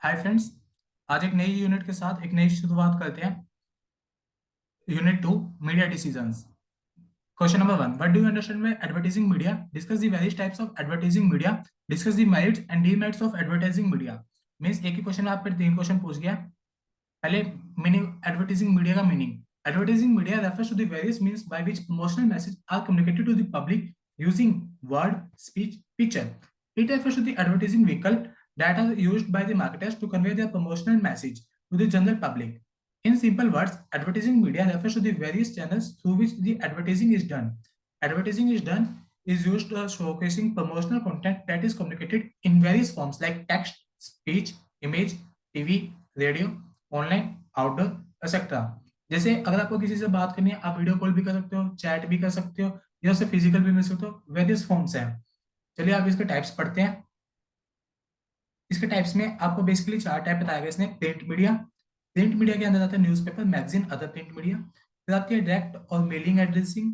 Hi friends. आज एक नई यूनिट के साथ एक नई शुरुआत करते हैं। Unit 2, media decisions. Question number 1, what do you understand by advertising media? Discuss the various types of advertising media. Discuss the merits and demerits of advertising media. Means एक ही क्वेश्चन में आप पर तीन क्वेश्चन पूछ गया। पहले मीनिंग, एडवर्टाइजिंग मीडिया का meaning. Advertising media refers to the various means by which promotional message are communicated to the public using word, speech, picture. It refers to the advertising vehicle that are used by the marketers to convey their promotional message to the general public. In simple words, advertising media refers to the various channels through which the advertising is done. Advertising is used showcasing promotional content that is communicated in various forms like text, speech, image, TV, radio, online, outdoor, etcetera. जैसे अगर आपको किसी से बात करनी है, आप video call भी कर सकते हो, चैट भी कर सकते हो, या उससे फिजिकल भी मिल सकते हो। वेरियस फॉर्म्स हैं। चलिए आप इसके टाइप्स पढ़ते हैं। इसके टाइप्स में आपको बेसिकली चार टाइप बताया गया इसने। Print media. प्रिंट मीडिया के अंदर आता है newspaper, magazine, other print media. फिर आती है डायरेक्ट और मेलिंग एड्रेसिंग।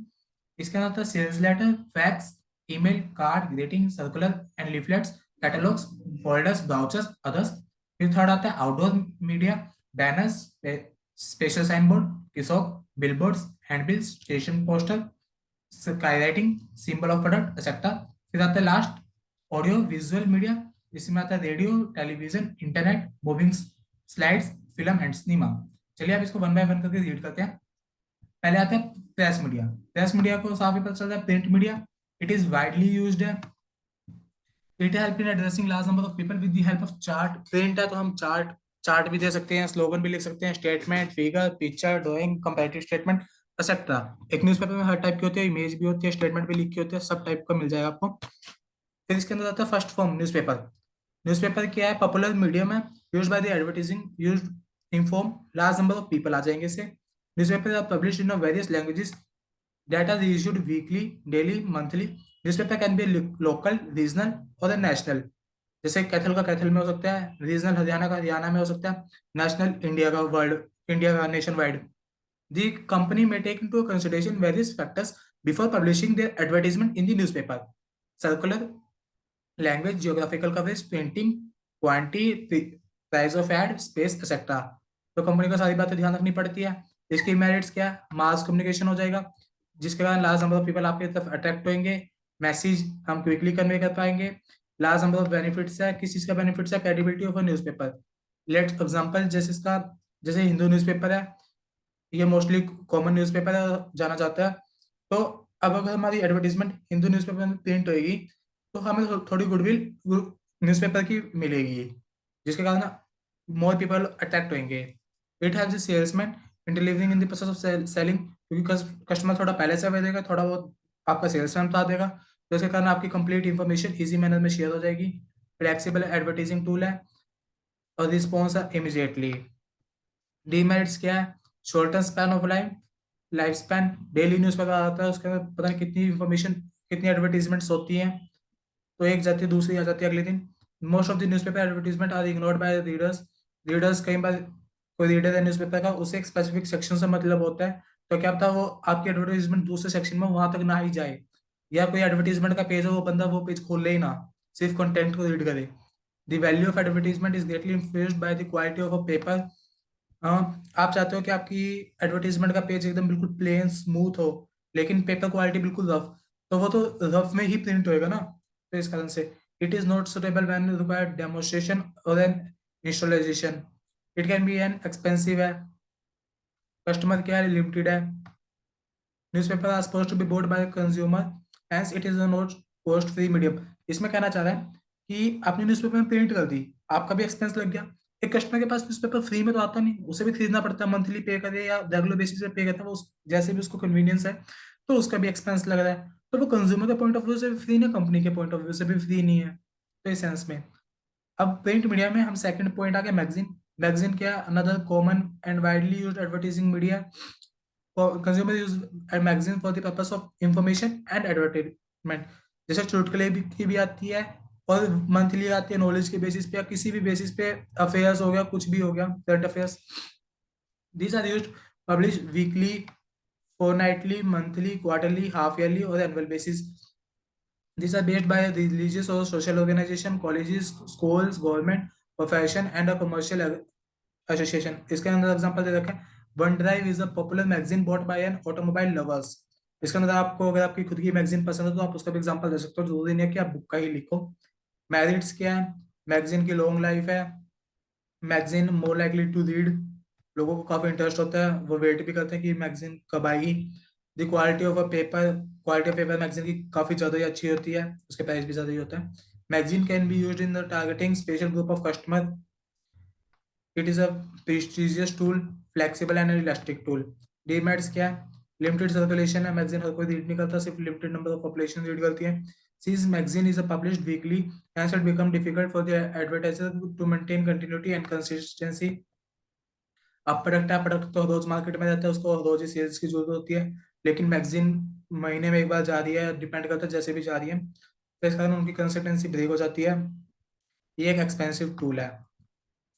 इसके अंदर आता है sales letter, fax, email, card, greeting, circular and leaflets, catalogues, folders, brochures, others. फिर थर्ड आता है outdoor media, banners, special sign board, kiosk, billboards, handbills, station poster, sky writing, symbol of product, etcetera. फिर आता है last audio visual media. इसमें आता है radio, television, internet, moving slides, film and cinema. चलिए आप इसको वन बाय वन करके रीड करते हैं। पहले आता है प्रेस मीडिया। प्रेस मीडिया को साफ ही पता चलता है print media. It is widely used है। It help in addressing large number of people with the help of chart. Print है तो हम चार्ट चार्ट भी दे सकते हैं, स्लोगन भी लिख सकते हैं, statement, figure, picture, drawing, comparative statement, etcetera. एक न्यूज़पेपर में हर टाइप की होती है, इमेज भी होती है, स्टेटमेंट भी लिखी होती है, सब टाइप का मिल जाएगा आपको। फिर इसके अंदर आता है फर्स्ट फॉर्म, न्यूज़पेपर। न्यूज़पेपर क्या है? पॉपुलर मीडियम है, used by the advertising, used inform large number of people. आ जाएंगे इससे। Newspaper are published in various languages that are issued weekly, daily, monthly. Newspaper can be local, regional और national। जैसे कैथल का कैथल में हो सकता है, रीजनल हरियाणा का हरियाणा में हो सकता है, नेशनल इंडिया का वर्ल्ड, इंडिया का नेशन वाइड। द कंपनी में take into consideration various factors before publishing their advertisement in the newspaper. Circular, language, geographical coverage, printing, quantity, price of ad, space, etcetera. तो company को सारी बातें ध्यान रखनी पड़ती है। इसकी मेरिट्स क्या है? मास कम्युनिकेशन हो जाएगा, जिसके कारण लार्ज नंबर ऑफ पीपल आपकी तरफ अट्रैक्ट होंगे, मैसेज हम क्विकली कन्वे कर पाएंगे। लार्ज नंबर ऑफ बेनिफिट्स है। किस चीज का बेनिफिट्स है? Credibility of a newspaper. Let's example, जैसे इसका, जैसे हिंदू न्यूज़पेपर है, ये मोस्टली कॉमन न्यूज़पेपर है, जाना जाता है। तो अब अगर हमारी एडवर्टीजमेंट हिंदू न्यूज़पेपर में प्रिंट होगी तो हमें थोड़ी गुडविल न्यूज़पेपर की मिलेगी, जिसके कारण मोर पीपल अट्रैक्ट होंगे। It haves the salesman in delivering in the process of selling, क्योंकि कस्टमर थोड़ा पहले से देगा, थोड़ा बहुत आपका सेल्समैन बता देगा, तो इसके कारण आपकी कंप्लीट इंफॉर्मेशन इजी मैनर में शेयर हो जाएगी। फ्लेक्सिबल एडवर्टाइजिंग टूल है और रिस्पॉन्स है इमीडिएटली। डीमेरिट्स क्या है? Shorter span of life span. Daily newspaper आता है, उसके अंदर पता नहीं कितनी इंफॉर्मेशन, कितनी एडवर्टीजमेंट्स होती हैं, तो एक जाती है दूसरी आ जाती है अगले दिन। Most of the newspaper advertisement are ignored by readers. Readers कई बार, कोई रीडर है न्यूज़पेपर का, उसे एक स्पेसिफिक सेक्शन से मतलब होता है, तो क्या पता वो आपकी एडवर्टीजमेंट दूसरे सेक्शन में वहां तक ना ही जाए, या कोई एडवर्टीजमेंट का पेज हो, वो बंदा वो पेज खोल ले ही ना, सिर्फ कंटेंट को रीड करे। The value of advertisement is greatly influenced by the quality of a paper. आप चाहते हो कि आपकी एडवर्टीजमेंट का पेज एकदम बिल्कुल प्लेन स्मूथ हो, लेकिन पेपर क्वालिटी बिल्कुल रफ, तो वो तो रफ में ही प्रिंट होएगा ना। तो इस कारण से it is not suitable when required demonstration और an installation. It can be an expensive है, कस्टमर केयर लिमिटेड है। Newspaper are supposed to be borne by consumer, hence it is not cost free medium. इसमें कहना चाह रहा है कि आपने न्यूज़पेपर में प्रिंट कर दी, आपका भी एक्सपेंस लग गया। एक कस्टमर के पास न्यूज़पेपर फ्री में तो आता नहीं, उसे भी खरीदना पड़ता है, मंथली पे करे या रेगुलर बेसिस पे पे करता है, वो जैसे भी उसको कन्वीनियंस है, तो उसका भी एक्सपेंस लग रहा है। तो वो कंज्यूमर के पॉइंट ऑफ व्यू से भी फ्री नहीं, कंपनी के पॉइंट ऑफ व्यू से भी फ्री नहीं है। तो इस सेंस में अब प्रिंट मीडिया में हम सेकंड पॉइंट आ गया, मैगजीन। मैगजीन क्या? Another common and widely used advertising media. Consumer use magazine for the purpose of information and advertisement. जैसे चुटकुले भी की भी आती है, और मंथली आती है नॉलेज के बेसिस पे, या किसी भी बेसिस पे, अफेयर्स हो गया, कुछ भी हो गया, current affairs. These are used publish weekly, fortnightly, monthly, quarterly, half yearly और annual basis. These are based by religious or social organization, colleges, schools, government profession and a commercial association. इसके अंदर example दे रखे हैं, one drive is a popular magazine bought by an automobile lovers. इसके अंदर आपको अगर आपकी खुद की मैगजीन पसंद है तो आप उसका भी एग्जांपल दे सकते हो, जरूरी नहीं है कि आप बुक का ही लिखो। मेरिट्स क्या है, मैगजीन की लॉन्ग लाइफ है, magazine more likely to read, लोगों को काफी इंटरेस्ट होता है, वो वेट भी करते हैं कि मैगजीन कब आएगी। The quality of a paper, quality of paper magazine की काफी ज्यादा ही अच्छी होती है, उसके प्राइस भी ज्यादा ही होता है। Magazine can be used in the targeting special group of customer, it is a prestigious tool, flexible and elastic tool. डीमैट्स क्या है, लिमिटेड सर्कुलेशन है, मैगजीन हर कोई रीड नहीं करता, सिर्फ limited number of population read करती है। Since magazine is published weekly, hence it become difficult for the advertiser to maintain continuity and consistency. अब प्रोडक्ट है, प्रोडक्ट तो रोज मार्केट में रहता है, उसको रोज ही सेल्स की जरूरत होती है, लेकिन मैगजीन महीने में एक बार जा रही है, डिपेंड करता है जैसे भी जा रही है, तो इस कारण उनकी कंसिस्टेंसी ब्रेक हो जाती है। ये एक एक्सपेंसिव टूल है।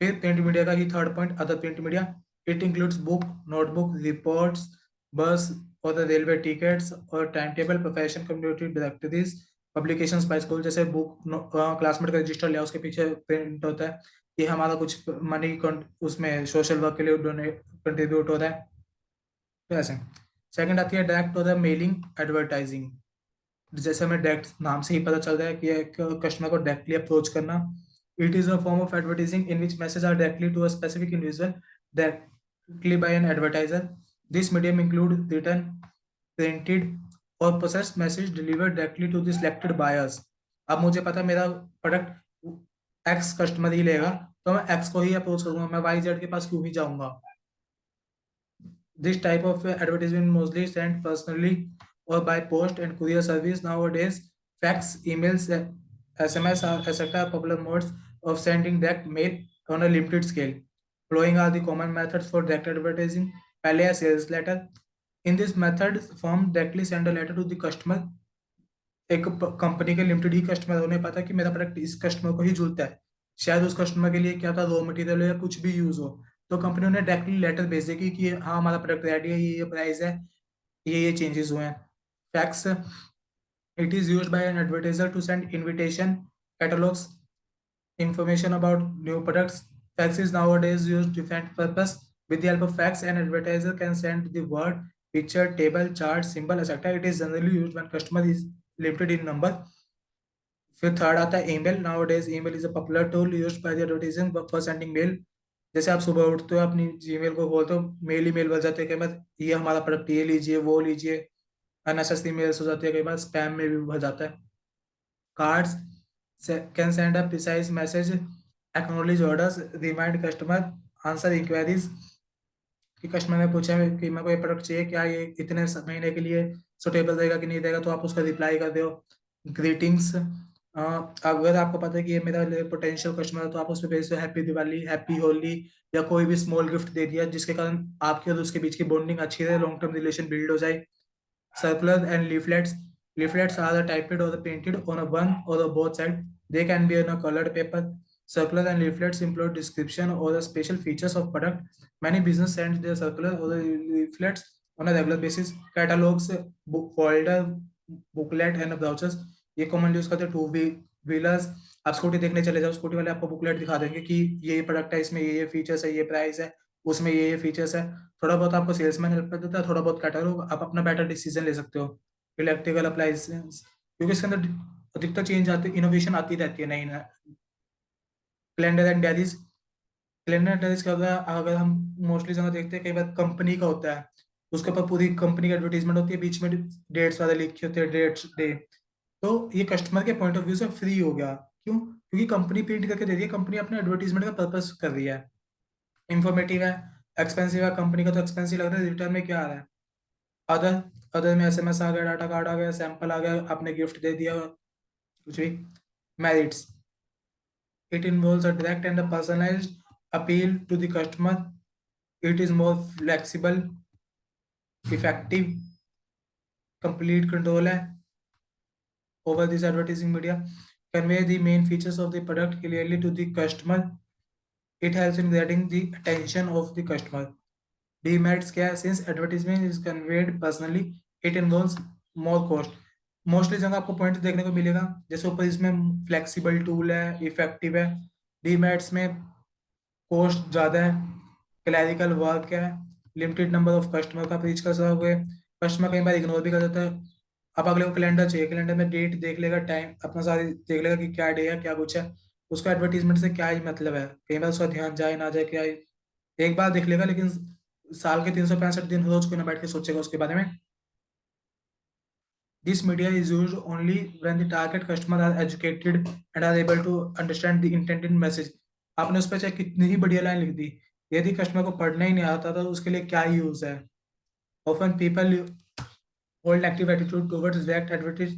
फिर प्रिंट मीडिया का ही third point, other print media, it includes book, notebook, reports, bus और द रेलवे टिकट्स और time table, profession community directories, publications by school, जैसे बुक क्लासमेट का रजिस्टर लिया उसके पीछे प्रिंट होता है, ये हमारा कुछ मनी उसमें सोशल वर्क के लिए डोनेट कंट्रीब्यूट होता है, तो ऐसे। सेकंड आती है डायरेक्ट और मेलिंग एडवर्टाइजिंग, जैसे हमें डायरेक्ट नाम से ही पता चल रहा है कि एक कस्टमर को डायरेक्टली अप्रोच करना। It is a form of advertising in which message are directly to a specific individual directly by an advertiser. This medium include written, printed और processed message delivered directly to the selected buyers. अब मुझे पता है मेरा product x customer ही लेगा, तो मैं x को ही अप्रोच करूंगा, मैं वाई जेड के पास क्यों ही जाऊंगा। This type of advertisement mostly sent personally or by post and courier service. Nowadays, fax, emails, SMS are etc. popular modes of sending direct mail on a limited scale. Following are the common methods for direct advertising. पहले है sales letter. In this method, firm directly send a letter to the customer. एक company के limited ही customer, उन्हें पता है कि मेरा product इस कस्टमर को ही जुड़ता है, शायद उस कस्टमर के लिए क्या था, रॉ मटेरियल हो या कुछ भी यूज हो, तो कंपनी उन्हें डायरेक्टली लेटर भेज देगी कि हाँ हमारा प्रोडक्ट रेडी है, ये प्राइस है, ये चेंजेस हुए हैं। Fax, it is used by an advertiser to send invitation, catalogues, information about new products. Fax is nowadays used different purpose. With the help of fax, an advertiser can send the word, picture, table, chart, symbol, etc. It is generally used when customer is limited in number. फिर third आता है email. Nowadays email is a popular tool used by the advertising for sending mail. जैसे आप सुबह उठते हो अपनी Gmail को खोलते हो, मेल ही मेल भर जाते हैं कई बार, ये हमारा प्रोडक्ट ये लीजिए वो लीजिए, अननेसेसरी मेल्स हो जाती है, कई बार स्पैम में भी भर जाता है। Cards can send a precise message, acknowledge orders, remind customer, answer inquiries, कि कस्टमर ने पूछा है कि मेरे को ये प्रोडक्ट चाहिए, क्या ये इतने महीने के लिए सुटेबल रहेगा कि नहीं रहेगा, तो आप उसका रिप्लाई कर दो। ग्रीटिंग्स, अगर आपको पता है कि ये मेरा पोटेंशियल कस्टमर है तो आप उस पर भेज दो हैप्पी दिवाली, हैप्पी होली, या कोई भी स्मॉल गिफ्ट दे दिया जिसके कारण आपकी और उसके बीच की बॉन्डिंग अच्छी रहे, लॉन्ग टर्म रिलेशन बिल्ड हो जाए। Circulars and leaflets. Leaflets are the typed or the painted on a one or the both side. They can be on a colored paper. Circular and leaflets include description or the special features of product. Many business send their circular or the leaflets on a regular basis. Catalogs, book folder, booklet and brochures. ये commonly use करते हैं two wheelers. आप scooty देखने चले जाओ, scooty वाले आपको booklet दिखा देंगे कि ये प्रोडक्ट है, इसमें ये फीचर्स है, ये प्राइस है, उसमें ये फीचर्स है। थोड़ा बहुत आपको सेल्समैन हेल्प कर देता है, थोड़ा बहुत कैटलॉग, आप अपना बेटर डिसीजन ले सकते हो। इलेक्ट्रिकल अप्लायंसेस, क्योंकि इसके अंदर अधिकतर चेंज आती, इनोवेशन आती रहती है नई नई। Calendar and diaries, calendar diaries का अगर हम मोस्टली जगह देखते हैं, कई बार कंपनी का होता है, उसके ऊपर पूरी कंपनी की एडवर्टीजमेंट होती है, बीच में डेट्स वाले लिखे होते हैं, डेट्स डे, तो ये कस्टमर के पॉइंट ऑफ व्यू से फ्री हो गया। क्यों? क्योंकि कंपनी प्रिंट करके दे रही है, कंपनी अपने एडवर्टीजमेंट का पर्पस कर रही है। इंफॉर्मेटिव है, एक्सपेंसिव है, कंपनी का तो एक्सपेंसिव लग रहा है, रिटर्न में क्या आ रहा है, अदर, अदर में एसएमएस आ गया, डाटा कार्ड आ गया, सैंपल आ गया, आपने गिफ्ट दे दिया, कुछ भी। Merits, it involves a direct and personalised appeal to the customer, it is more flexible, effective, complete control है over this advertising media, convey the main features of the product clearly to the customer, it helps in getting the attention of the customer. Demerits क्या है, since advertisement is conveyed personally, it involves more cost. Mostly जगह आपको point देखने को मिलेगा, जैसे ऊपर इसमें फ्लेक्सिबल टूल है, इफेक्टिव है, डीमैट्स में कॉस्ट ज़्यादा है, क्लैरिकल वर्क है, लिमिटेड नंबर ऑफ कस्टमर का रीच कर सकोगे, कस्टमर कई बार इग्नोर भी कर देता है। अब अगले को कैलेंडर चाहिए, कैलेंडर में डेट देख लेगा, टाइम अपना सारी देख लेगा कि क्या डे है क्या कुछ है, उसको एडवर्टीजमेंट से क्या ही मतलब है, कई बार उसका ध्यान जाए ना जाए क्या ही, एक बार देख लेगा लेकिन साल के 365 दिन रोज कोई ना बैठ के सोचेगा उसके बारे में। This media is used only when the target customer are educated and are able to understand the intended message. आपने उस पर चाहे कितनी ही बढ़िया लाइन लिख दी, यदि कस्टमर को पढ़ना ही नहीं आता तो उसके लिए क्या यूज है। Often people hold active attitude towards direct advertise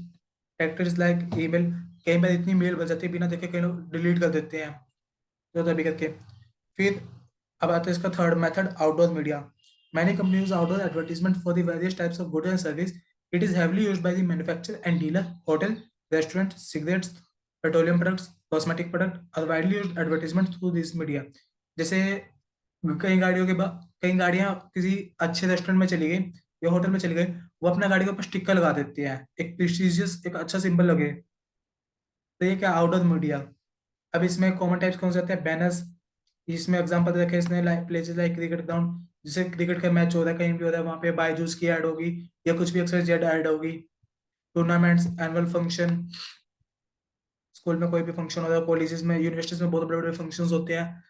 tactics like email. कई बार इतनी मेल बन जाती है बिना देखे कई लोग डिलीट कर देते हैं, तो तभी करके। फिर अब आता है इसका third method, outdoor media. Many companies outdoor advertisement for the various types of goods and service. It is heavily used by the manufacturer and dealer, hotel, restaurant, cigarettes, petroleum products, cosmetic product are widely used advertisement through this media. जैसे कई गाड़ियां किसी अच्छे restaurant में चली गई या hotel में चली गई, वो अपना गाड़ी के ऊपर स्टिकर लगा देती है, एक प्रेस्टिजियस एक अच्छा सिंबल लगे, तो ये क्या आउटडोर मीडिया। अब इसमें कॉमन टाइप्स कौन से आते हैं, बैनर्स। इसमें एग्जांपल रखे इसने, like places like cricket ground, जैसे क्रिकेट का मैच हो रहा है कहीं भी हो रहा है वहाँ पे बायजूस की ऐड होगी या कुछ भी अक्सर जेड ऐड होगी। टूर्नामेंट्स, एनुअल फंक्शन, स्कूल में कोई भी फंक्शन हो रहा है, कॉलेजेस में, यूनिवर्सिटीज में बहुत बड़े बड़े फंक्शंस होते हैं,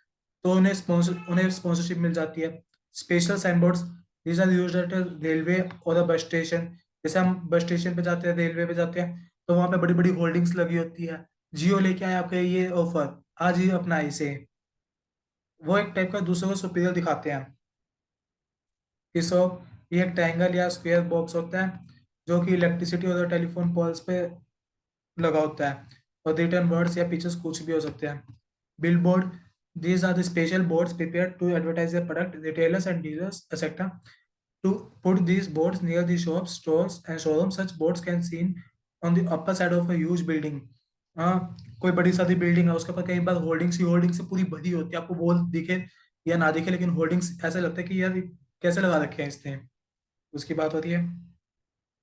तो उन्हें स्पॉन्सरशिप मिल जाती है। Special sign boards, these are used at railway और बस स्टेशन। जैसे हम बस स्टेशन पे जाते हैं, रेलवे पे जाते हैं, तो वहाँ पे बड़ी बड़ी होल्डिंग्स लगी होती है, जियो लेके आए आपके ये ऑफर, आज ही अपना इसे, वो एक टाइप का दूसरों को सुपीरियर दिखाते हैं। किसो, ये एक ट्रायंगल या स्क्वायर बॉक्स होता है जो कि इलेक्ट्रिसिटी और टेलीफोन पोल्स पे लगा होता है, और रिटर्न वर्ड्स या पिक्चर्स कुछ भी हो सकते हैं। Bill board, these are the special boards prepared to advertise a product, retailers and dealers etc. To put these boards near the shops, stores and showrooms. Such boards can seen on the upper side of a huge building. कोई बड़ी सारी building है, उसके ऊपर कई बार holdings ही holding से पूरी भरी होती है, आपको बोल दिखे या ना दिखे लेकिन होल्डिंग्स ऐसा लगता है कि यार कैसे लगा रखे हैं इसने, उसकी बात होती है।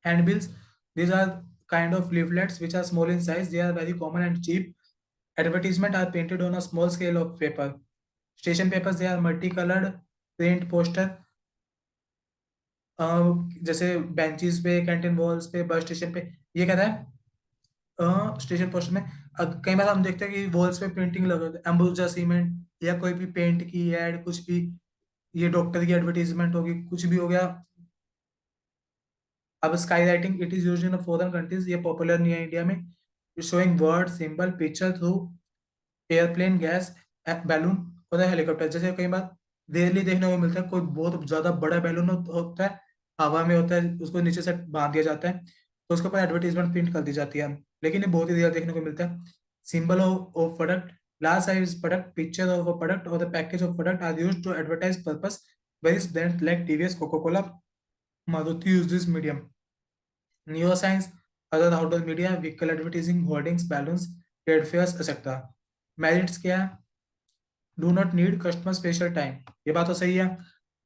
Handbills, these are kind of leaflets which are small in size. They are very common and cheap. Advertisement are painted on a small scale of paper. Station papers, they are multicolored print poster, जैसे benches पे, canteen walls पे, bus station पे। ये कहता है station poster में कई बार हम देखते हैं कि वॉल्स पे पेंटिंग लगे होते हैं, अंबुजा सीमेंट या कोई भी पेंट की एड, कुछ भी, ये डॉक्टर की एडवर्टीजमेंट होगी, कुछ भी हो गया। अब sky writing, it is used in foreign countries, ये पॉपुलर नहीं है इंडिया में। Showing word symbol picture through airplane, gas, balloon और हेलीकॉप्टर। जैसे कई बार रेयरली देखने को मिलता है, कोई बहुत ज्यादा बड़ा बैलून होता है, हवा में होता है, उसको नीचे से बांध दिया जाता है, तो उसके ऊपर एडवर्टीजमेंट प्रिंट कर दी जाती है, लेकिन ये बहुत ही रेयर देखने को मिलता है। Symbol of product, large size product, picture of a product और the package of product are used to advertise purpose. Various brands like TVS, Coca Cola, Maruti use this medium. Neuro science, other outdoor media, vehicle advertising, hoardings, balloons, trade fairs etcetera. Merits क्या है, do not need customer special time, ये बात तो सही है।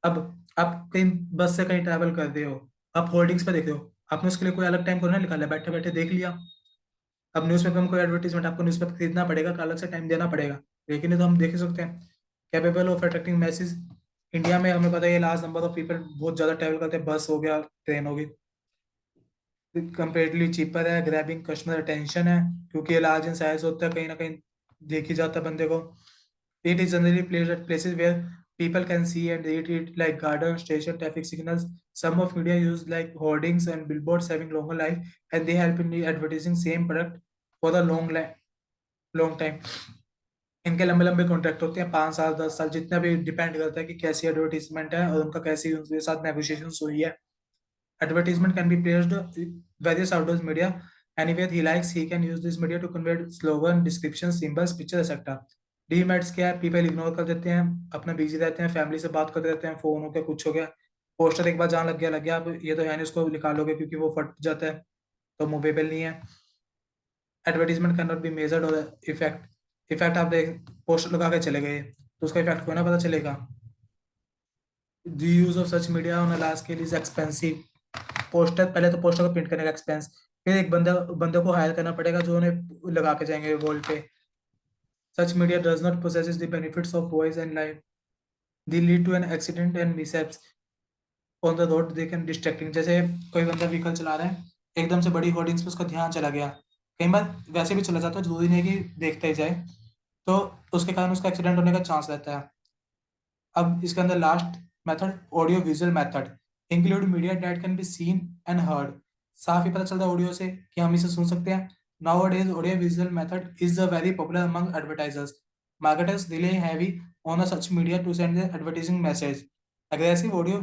अब आप कहीं बस से कहीं ट्रैवल कर रहे हो, आप होर्डिंग्स पे देख रहे हो, आपने उसके लिए कोई अलग टाइम को ना निकाला, बैठे बैठे देख लिया। अब न्यूज़पेपर में कोई एडवर्टीजमेंट, आपको न्यूज़पेपर खरीदना पड़ेगा, अलग से टाइम देना पड़ेगा, लेकिन ये तो हम देख ही सकते हैं। Capable of attracting message, India में हमें पता है लार्ज नंबर ऑफ पीपल बहुत ज्यादा ट्रैवल करते हैं, बस हो गया, ट्रेन हो गई, कंपेरेटिवली चीपर है, ग्रैबिंग कस्टमर अटेंशन है, क्योंकि ये लार्ज इन साइज होता है, कहीं ना कहीं देख ही जाता है बंदे को। It is generally placed at places where people can see and read it, like garden, station, traffic signals. Some of media use like hoardings and billboards having longer life, and they help in the advertising same product for a long time. इनके लंबे लंबे contract होते हैं, 5 साल 10 साल, जितना भी depend करता है कि कैसी एडवर्टीजमेंट है और उनका कैसी उनके साथ नेगोशिएशन हुई है। Advertisement can be placed various outdoor media. Anywhere he likes, he can use this media to convey slogan, description, symbols, pictures, etc. डीमैट्स क्या है, पीपल इग्नोर कर देते हैं, अपना बिजी रहते हैं, फैमिली से बात करते रहते हैं, फोन हो गया कुछ हो गया, पोस्टर एक बार जहाँ लग गया, अब ये तो है नहीं उसको निकालोगे क्योंकि वो फट जाता है, तो मूवेबल नहीं है। Advertisement can not be measured और इफेक्ट, इफेक्ट आप देख पोस्टर लगा के चले गए तो उसका इफेक्ट को ना पता चलेगा। The use of such media on a large scale is expensive. Poster, पहले तो पोस्टर को प्रिंट करने का एक्सपेंस, फिर एक बंदे को हायर करना पड़ेगा जो उन्हें लगा के जाएंगे वॉल पे, Such media does not possess the benefits of voice and life. They lead to an accident and mishaps on the road, they can distracting. जैसे कोई बंदा व्हीकल चला रहा है, एकदम से बड़ी होर्डिंग्स पे उसका ध्यान चला गया, कई बार वैसे भी चला जाता है, जरूरी नहीं है कि देखता ही जाए, तो उसके कारण उसका एक्सीडेंट होने का चांस रहता है। अब इसके अंदर last method, audio visual method, include media that can be seen and heard. साफ ही पता चलता है ऑडियो से कि हम इसे सुन सकते हैं। Now days audio visual method is a very popular among advertisers. Marketers relay heavy on a such media to send their advertising message. Aggressive audio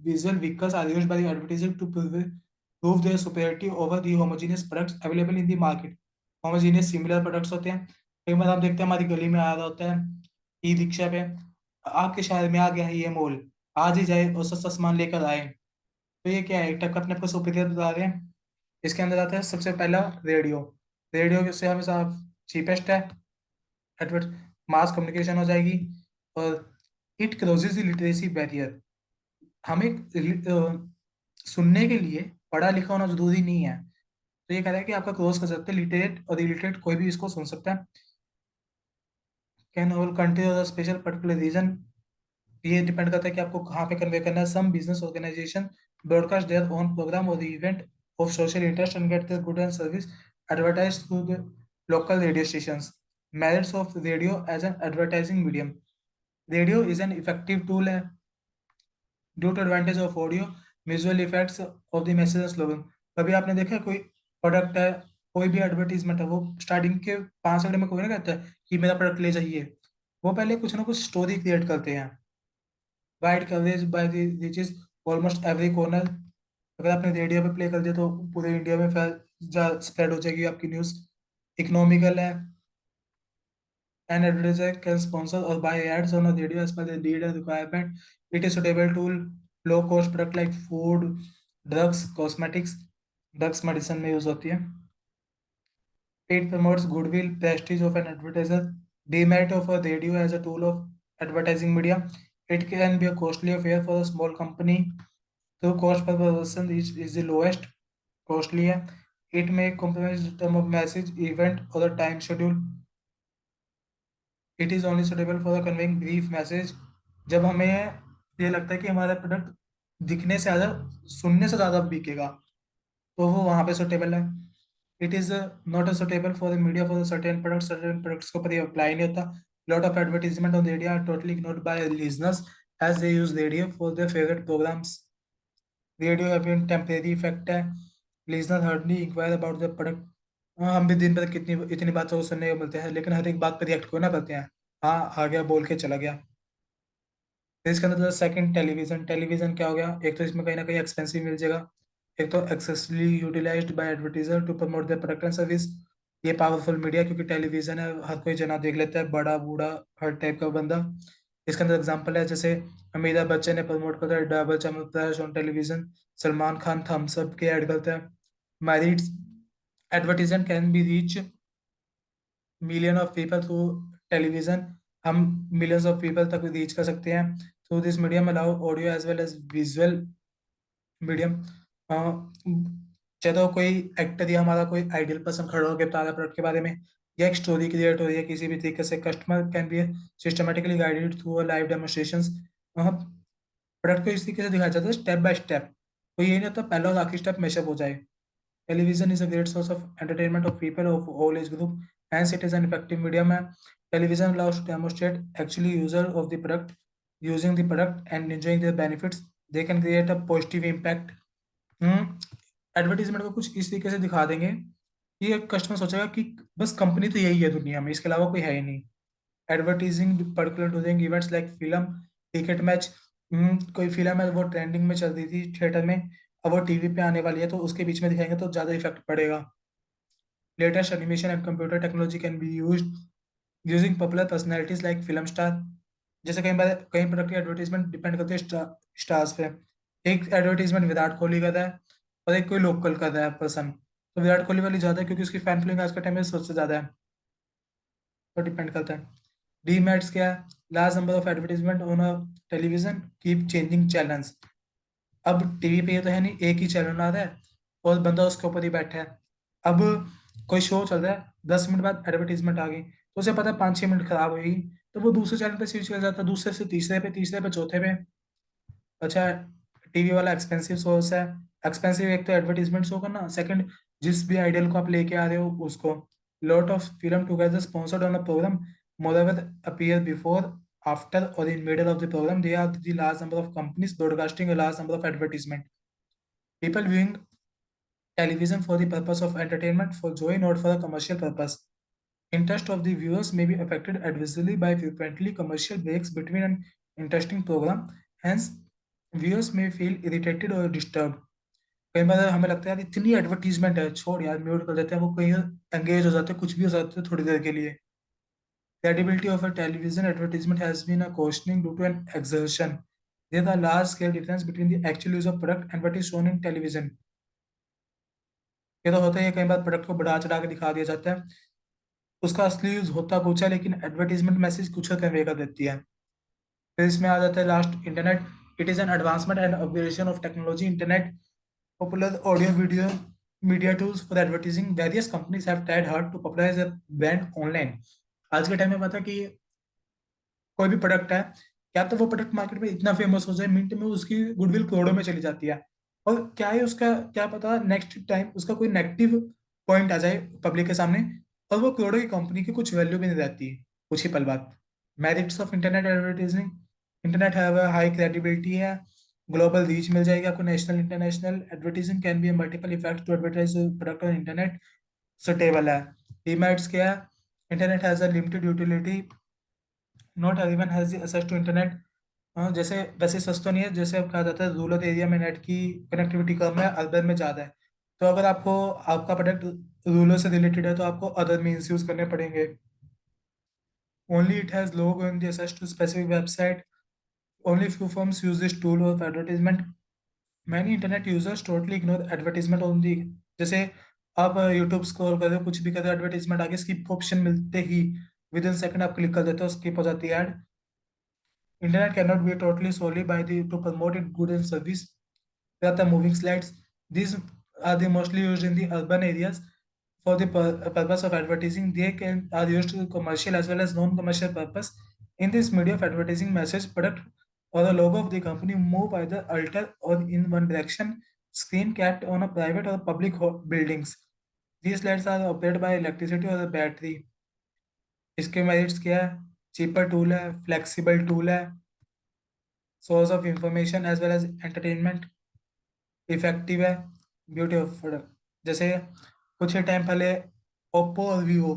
visual vehicles are used by the advertiser to prove their superiority over the homogeneous products available in the market. Homogeneous similar products होते हैं, कई बार हम देखते हैं हमारी गली में आ रहा होता है ई रिक्शा पे, आपके शहर में आ गया है ये मॉल, आज ही जाए और सस्ता सामान लेकर आए। तो ये क्या है, एक टाइप का अपने आपको सुपीरियर बता रहे हैं। इसके अंदर आता है सबसे पहला रेडियो। रेडियो से हमेशा चीपेस्ट है, एडवर्ट मास कम्युनिकेशन हो जाएगी, और it crosses the literacy barrier. हमें सुनने के लिए पढ़ा लिखा होना जरूरी नहीं है, तो ये कह रहा है कि आपका क्रॉस कर सकते हैं, लिटरेट और इलिटरेट कोई भी इसको सुन सकता है। कैन होल कंट्री और स्पेशल पर्टिकुलर रीजन, ये डिपेंड करता है कि आपको कहाँ पे कन्वे करना है। Some business organisation broadcast their own programme और event of social interest and get their good and service advertise through the local radio stations. Merits of radio as an advertising medium. Radio is an effective tool है due to advantage of audio visual effects of the message slogan. कभी आपने देखा है कोई product है, कोई भी advertisement है, वो स्टार्टिंग के 5 सेकंड में कोई ना कहता है कि मेरा प्रोडक्ट ले जाइए, वो पहले कुछ ना कुछ स्टोरी क्रिएट करते हैं। Wide coverage by reaches almost every corner. अगर आपने रेडियो पे प्ले कर दिया तो पूरे इंडिया में फैल स्प्रेड हो जाएगी आपकी न्यूज़। इकोनॉमिकल है, an advertiser can sponsor or buy ads on a radio as per the need and requirement. It is suitable to low cost product like food, drugs, cosmetics. Drugs medicine में use होती है। It promotes goodwill, prestige of an advertiser. Demerit of a radio as a tool of advertising media. It can be a costly affair for a small company. So cost per person is the lowest. Costly है। It may compromise the term of message, event or the time schedule. It is only suitable for the conveying brief message. जब हमें ये लगता है कि हमारा product दिखने से ज़्यादा सुनने से ज़्यादा बिकेगा, तो वो वहाँ पे सुटेबल है। It is not a suitable for the media for certain products के ऊपर ये अप्लाई नहीं होता। Lot of advertisement on radio are totally ignored by listeners as they use radio for their favourite programmes. Radio अभी temporary effect है। Listener hardly inquire about the product. हम भी दिन भर कितनी इतनी बातों को सुनने को मिलते हैं, लेकिन हर एक बात पर रिएक्ट क्यों ना करते हैं। हाँ आ गया बोल के चला गया। फिर इसके अंदर सेकंड, टेलीविजन। टेलीविजन क्या हो गया, एक तो इसमें कहीं ना कहीं एक्सपेंसिव मिल जाएगा, एक तो excessively utilised by advertiser to promote the product and service. ये पावरफुल मीडिया, क्योंकि टेलीविजन है, हर कोई जना देख लेता है, बड़ा बूढ़ा हर टाइप का बंदा। इसके अंदर एग्जांपल है, जैसे अमिताभ बच्चन ने प्रमोट करता है डबल चमकदार on television, Salman Khan Thums Up के ऐड करता है। Merits, advertisement can be reach million of people through television. हम मिलियंस ऑफ पीपल तक रीच कर सकते हैं through this medium, allow audio as well as visual medium. चाहे तो कोई एक्टर या हमारा कोई आइडियल पर्सन खड़ा होकर बता रहा है प्रोडक्ट के बारे में, या एक स्टोरी क्रिएट हो रही है किसी भी तरीके से, customer can be systematically guided through live demonstrations. Product को इस तरीके से दिखाया जाता है स्टेप बाय स्टेप, कोई ये नहीं होता पहला और आखिरी स्टेप मैशअप हो जाए। Television is a great source of entertainment of people of all age group. Hence, it is an effective medium. Television allows to demonstrate actually user of the product, using the product and enjoying their benefits. They can create a positive impact. Advertisement को कुछ इस तरीके से दिखा देंगे कि एक customer सोचेगा कि बस कंपनी तो यही है दुनिया में, इसके अलावा कोई है ही नहीं। Advertising particular during events like film, cricket match. कोई फिल्म है वो ट्रेंडिंग में चल रही थी थिएटर में, अब वो टीवी पे आने वाली है, तो उसके बीच में दिखाएंगे तो ज़्यादा इफेक्ट पड़ेगा। Latest animation and computer technology can be used using popular personalities like film star. जैसे कई बार कई प्रोडक्ट की एडवर्टीजमेंट डिपेंड करती है स्टार्स पे। एक एडवर्टीजमेंट विराट कोहली कर रहा है और एक कोई लोकल कर रहा है पर्सन, तो विराट कोहली वाली ज़्यादा है क्योंकि उसकी फैन फॉलोइंग आज के टाइम में सबसे ज़्यादा है, तो डिपेंड करता है। डीमैट्स क्या है, large number of advertisement on a television keep changing channels. अब टीवी पे ये तो है नहीं, एक ही चैनल आ रहा है और बंदा उसके ऊपर ही बैठा है। अब कोई शो चल रहा है, 10 मिनट बाद एडवर्टीजमेंट आ गई, तो उसे पता है 5-6 मिनट खराब होगी, तो वो दूसरे चैनल पे स्विच कर जाता है, दूसरे से तीसरे पे, तीसरे पे चौथे पे। अच्छा, टीवी वाला एक्सपेंसिव सोर्स है। एक्सपेंसिव, एक तो एडवर्टीजमेंट शो करना, सेकंड जिस भी आइडियल को आप लेके आ रहे हो उसको। Lot of film together sponsored on a programme, moreover appear before, after or in middle of the program. They are the large number of companies broadcasting a large number of advertisement. People viewing television for the purpose of entertainment, for joy, not for a commercial purpose. Interest of the viewers may be affected adversely by frequently commercial breaks between an interesting program. Hence, viewers may feel irritated or disturbed. कई बार हमें लगता है यार इतनी advertisement है, छोड़ यार mute कर देते हैं, वो कहीं एंगेज हो जाते हैं, कुछ भी हो जाते हैं थोड़ी देर के लिए। Credibility of a television advertisement has been a questioning due to an exertion. There is a large scale difference between the actual use of product and what is shown in television. ये तो होता ही है, कई बार product को बढ़ा चढ़ा के दिखा दिया जाता है, उसका असली यूज होता कुछ है लेकिन एडवर्टीजमेंट मैसेज कुछ कन्वे कर देती है। फिर इसमें आ जाता है last, internet. It is an advancement and upgradation of technology. Internet popular audio video media tools for advertising. Various companies have tried hard to popularise their brand online. आज के टाइम में पता कि कोई भी प्रोडक्ट है, क्या तो वो प्रोडक्ट मार्केट में इतना फेमस हो जाए, मिनट में उसकी गुडविल करोड़ों में चली जाती है, और क्या है उसका, क्या पता नेक्स्ट टाइम उसका कोई नेगेटिव पॉइंट आ जाए पब्लिक के सामने, और वो करोड़ों की कंपनी की कुछ वैल्यू भी नहीं रहती कुछ ही पल बाद। Merits of internet advertising. Internet है हाई क्रेडिबिलिटी है, ग्लोबल रीच मिल जाएगी आपको, national international. Advertising can be multiple effect to advertise product on internet, suitable है। डीमेरिट्स क्या है, internet has a limited utility, not everyone has access to internet. जैसे वैसे सस्ता नहीं है, जैसे अब कहा जाता है रूरल एरिया में नेट की कनेक्टिविटी कम है, अर्बन में ज़्यादा है। तो अगर आपको आपका प्रोडक्ट रूरल से रिलेटेड है तो आपको अदर मीन्स यूज़ करने पड़ेंगे। Only it has low going the access to specific website. Only few firms use this tool of advertisement. Many internet users totally ignore advertisement on the. जैसे आप YouTube scroll कर रहे हो, कुछ भी कर रहे हो, एडवर्टीजमेंट आगे स्किप ऑप्शन मिलते ही विद इन सेकंड आप क्लिक कर देते हो, स्किप हो जाती है add. Internet cannot be totally solely by the to promote its good and service. There are the moving slides. These are the mostly used in the urban areas for the purpose of advertising. They can are used to commercial as well as non-commercial purpose. In this media of advertising, message, product, or the logo of the company move either alter or in one direction. Screen kept on a private or public buildings. These lights are operated by electricity or a battery. इसके merits क्या है, cheaper tool है, flexible tool है, source of information as well as entertainment, effective है, beauty of product. जैसे कुछ time पहले Oppo और वीवो,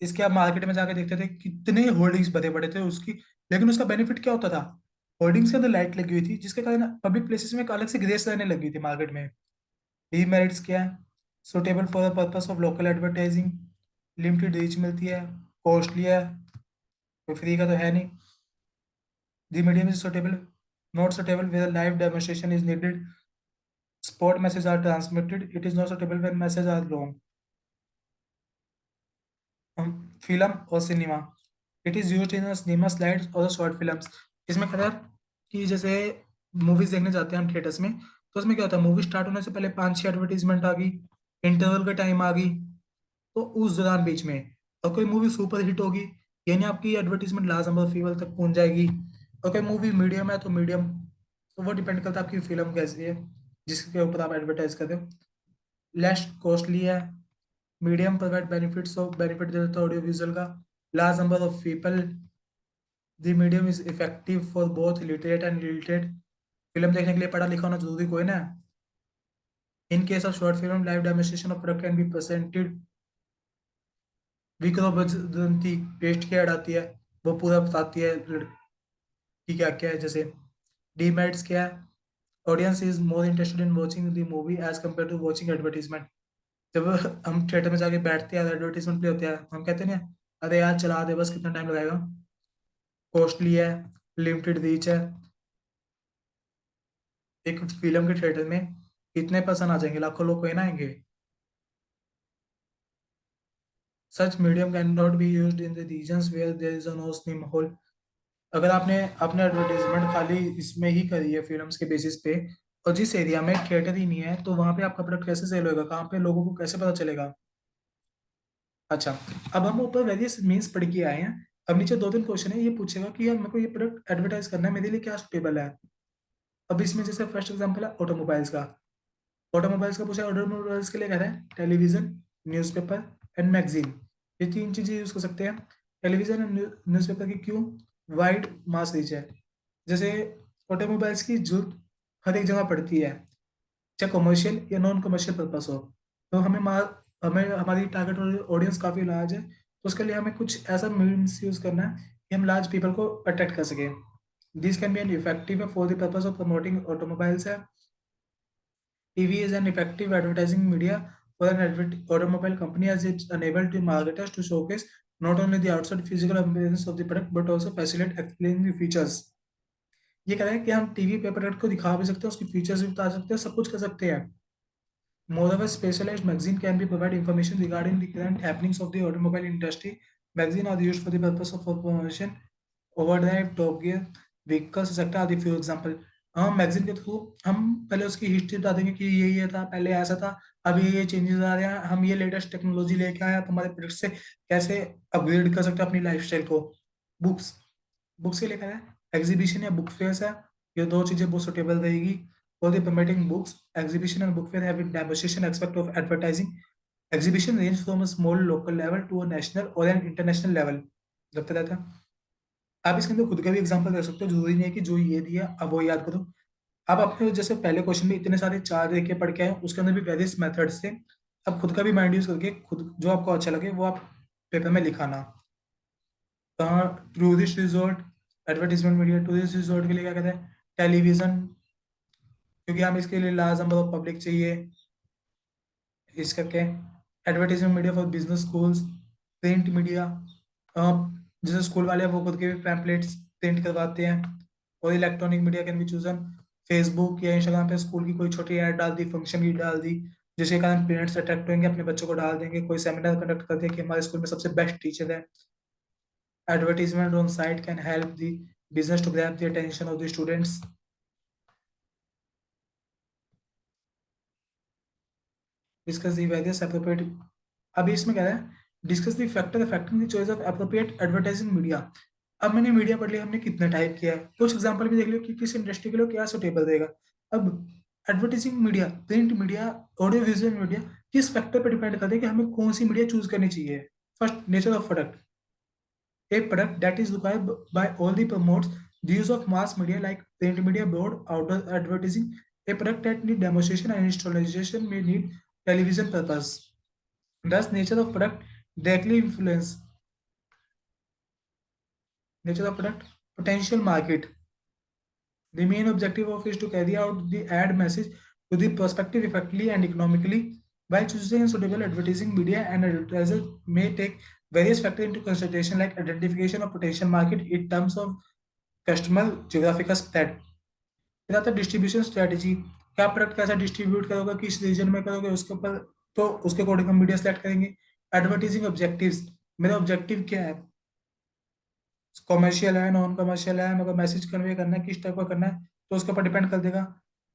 इसके आप मार्केट में जाकर देखते थे कितने होर्डिंग्स भरे पड़े थे उसकी, लेकिन उसका बेनिफिट क्या होता था, होर्डिंग्स के अंदर लाइट लगी हुई थी जिसके कारण पब्लिक प्लेसेस में एक अलग से ग्रेस रहने लगी थी मार्केट में। डीमेरिट्स क्या है, suitable for the purpose of local advertising, limited reach मिलती है, कॉस्टली है, कोई फ्री का तो है नहीं। The medium is suitable, not suitable where live demonstration is needed. Sport messages are transmitted. It is not suitable when messages are long. Film और cinema, it is used in cinema slides और short films. इसमें क्या है कि जैसे movies देखने जाते हैं हम थिएटर्स में, तो उसमें क्या होता है, मूवी स्टार्ट होने से पहले 5-6 एडवर्टीजमेंट आ गई, इंटरवल का टाइम आ गई, तो उस दौरान बीच में और कोई मूवी सुपर हिट होगी, यानी आपकी एडवर्टीजमेंट लास्ट नंबर फीवर तक पहुंच जाएगी। और कोई मूवी मीडियम है तो मीडियम, तो वो डिपेंड करता है आपकी फिल्म कैसी है जिसके ऊपर आप एडवर्टाइज कर रहे हो। लेस कॉस्टली है, medium provide benefits of benefit दे देता है ऑडियो विजुअल का, large number of people. The medium is effective for both literate and illiterate. Film देखने के लिए पढ़ा लिखा होना जरूरी कोई ना। In case of short film live demonstration of product can be presented. विक्रमोदंती पेस्ट की ऐड आती है, वो पूरा बताती है कि क्या क्या है। जैसे डीमेरिट्स क्या है, audience is more interested in watching the movie as compare to watching advertisement. जब हम थिएटर में जाके बैठते हैं, एडवर्टीजमेंट प्ले होते हैं, हम कहते हैं ना अरे यार चला दे बस, कितना टाइम लगाएगा। कॉस्टली है, लिमिटेड रीच है, एक फिल्म के थिएटर में कितने पर्सन आ जाएंगे, लाखों लोग कोई ना आएंगे। Such medium can not be used in the regions where there is no cinema hall. अगर आपने अपने एडवर्टीजमेंट खाली इसमें ही करी है फिल्म्स के बेसिस पे, और जिस एरिया में थिएटर ही नहीं है, तो वहां पे आपका प्रोडक्ट कैसे सेल होगा, कहाँ पे लोगों को कैसे पता चलेगा। अच्छा, अब हम ऊपर वेरियस मीन्स पढ़ के आए हैं। अब नीचे दो तीन क्वेश्चन है, ये पूछेगा कि यार मेरे को ये प्रोडक्ट एडवर्टाइज करना है, मेरे लिए क्या सुटेबल है। अब इसमें जैसे फर्स्ट एग्जांपल है ऑटोमोबाइल्स का। ऑटोमोबाइल्स का पूछा, ऑटोमोबाइल्स के लिए कह रहा है टेलीविजन, न्यूज़पेपर एंड मैगजीन। ये तीन चीजें यूज कर सकते हैं। टेलीविजन एंड न्यूज़पेपर की क्यों? वाइड मास रीच है। जैसे ऑटोमोबाइल्स की जरूरत हर एक जगह पड़ती है, चाहे कमर्शियल या नॉन कमर्शियल पर्पस हो। तो हमें हमारी टारगेट ऑडियंस काफ़ी लार्ज है, तो उसके लिए हमें कुछ ऐसा मीन्स यूज़ करना है कि हम लार्ज पीपल को अट्रैक्ट कर सकें। This can be an effective for the purpose of promoting automobiles है। TV is an effective advertising media for an automobile company as it's unable to marketers to showcase not only the outside physical appearance of the product but also facilitate explaining the features। ये कह रहा है कि हम TV पे product को दिखा भी सकते हैं, उसकी फीचर्स भी बता सकते हैं, सब कुछ कर सकते हैं। Moreover, specialized magazine can be provide information regarding the current happenings of the automobile industry. Magazine are used for the purpose of promotion, overdrive, top gear, vehicles, etc. आदि फॉर एग्जाम्पल। हम मैगजीन के through हम पहले उसकी history बता देंगे कि ये था, पहले ऐसा था, अब ये चेंजेस आ रहे हैं, हम ये लेटेस्ट टेक्नोलॉजी लेके आए हैं, तो हमारे प्रोडक्ट से कैसे अपग्रेड कर सकते हैं अपनी लाइफस्टाइल को। बुक्स, बुक्स के लिए क्या है, एग्जीबिशन या बुक फेयर्स है। ये दो चीजें बहुत सुटेबल रहेगी। For the promoting books, exhibition and book fair have a demonstration aspect of advertising. Exhibition range from a small local level to a national or an international level। लगता रहता है। आप इसके अंदर खुद का भी एग्जांपल दे सकते हो, जरूरी नहीं है कि जो ये दिया अब वो याद करो। आप अपने जैसे पहले क्वेश्चन में इतने सारे चार देख के पढ़ के आए, उसके अंदर भी वेरियस मेथड्स थे। अब खुद का भी माइंड यूज करके खुद जो आपको अच्छा लगे वो आप पेपर में लिखाना। Tourist resort, advertisement media, tourist resort के लिए क्या कहते हैं, टेलीविजन, क्योंकि हमें इसके लिए लार्ज नंबर ऑफ पब्लिक चाहिए इस करके। Advertisement media for business schools, print media, जैसे स्कूल वाले हैं वो खुद के भी पैम्पलेट्स प्रिंट करवाते हैं। और electronic media can B chosen, Facebook या इंस्टाग्राम पे स्कूल की कोई छोटी ऐड डाल दी, फंक्शन की डाल दी, जिसके कारण पेरेंट्स अट्रैक्ट होंगे, अपने बच्चों को डाल देंगे। कोई सेमिनार कंडक्ट करते हैं कि हमारे स्कूल में सबसे बेस्ट टीचर है। Advertisement on site can help the business to grab the attention of the students. Discuss the various appropriate. अभी इसमें कह रहा है discuss the factor affecting the choice of appropriate advertising media. अब मैंने मीडिया पढ़ लिया, हमने कितना टाइप किया है, कुछ एग्जांपल भी देख लियो कि किस इंडस्ट्री के लिए क्या सुटेबल रहेगा। अब advertising media, print media, audio visual media, किस फैक्टर पर डिपेंड करता है कि हमें कौन सी मीडिया चूज करनी चाहिए। First, nature of product. A product that is required by all the promotes the use of mass media like print media, broad outdoor advertising. A product that need demonstration and installation may need television purpose. Thus, nature of product directly influence nature of product potential market. The main objective of is to carry out the ad message to the prospective effectively and economically. By choosing a suitable advertising media, an advertiser may take various factors into consideration like identification of potential market in terms of customer geographical spread. फिर आता है distribution strategy, क्या product कैसा distribute करोगे, किस reason में करोगे, उसके ऊपर तो उसके अकॉर्डिंग हम मीडिया सेलेक्ट करेंगे। एडवर्टाइजिंग ऑब्जेक्टिव्स, मेरा ऑब्जेक्टिव क्या है, कॉमर्शियल है, नॉन कमर्शियल है, मेरे को मैसेज कन्वे करना है, किस टाइप का करना है, तो उसके ऊपर डिपेंड कर देगा।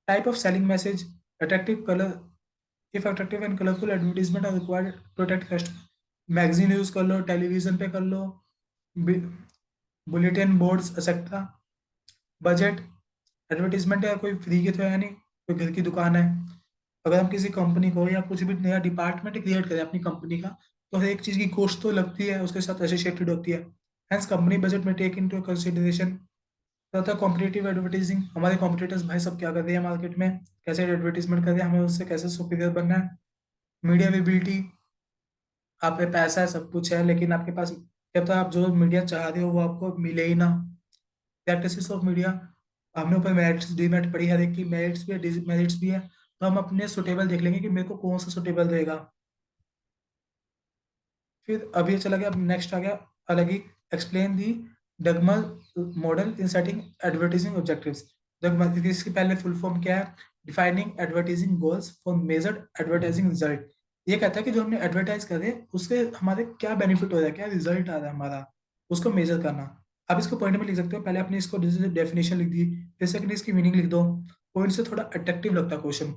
Type of selling message, attractive colour, if attractive and colourful advertisement are required protect customer. Magazine use कर लो, टेलीविजन पे कर लो, bulletin boards etcetera. Budget, advertisement है कोई फ्री की तो है नहीं, कोई घर की दुकान है। अगर हम किसी कंपनी को या कुछ भी नया डिपार्टमेंट क्रिएट करें अपनी कंपनी का, तो हर एक चीज की कॉस्ट तो लगती है, उसके साथ एसोसिएटेड होती है। हेंस कंपनी बजट में टेक इनटू कंसिडरेशन। तथा कॉम्पिटिटिव एडवर्टीजिंग, हमारे कॉम्पिटिटर्स भाई सब क्या कर रहे हैं मार्केट में, कैसे एडवर्टीजमेंट कर रहे हैं, हमें उससे कैसे सुपीरियर बनना है। मीडिया विजिबिलिटी, आप पे पैसा है, सब कुछ है, लेकिन आपके पास क्या पता आप जो मीडिया चाह रहे हो वो आपको मिले ही ना। प्रैक्टिसेस ऑफ मीडिया, हमने ऊपर मेरिट्स डीमेरिट पढ़ी, हर एक की मेरिट्स भी है डिमेरिट्स भी है, तो हम अपने सुटेबल देख लेंगे कि मेरे को कौन सा सुटेबल रहेगा। फिर अभी ये चला गया, अब नेक्स्ट आ गया अलग ही, explain the DAGMAR model in setting advertising objectives. DAGMAR, इसकी पहले फुल फॉर्म क्या है, defining advertising goals for measured advertising result. ये कहता है कि जो हमने एडवर्टाइज करे उससे हमारे क्या बेनिफिट हो रहा है, क्या रिजल्ट आ रहा है हमारा, उसको मेजर करना। आप इसको पॉइंट में लिख सकते हो, पहले आपने इसको डेफिनेशन लिख दी, फिर सेकंड इसकी मीनिंग लिख दो। पॉइंट से थोड़ा अट्रैक्टिव लगता है question.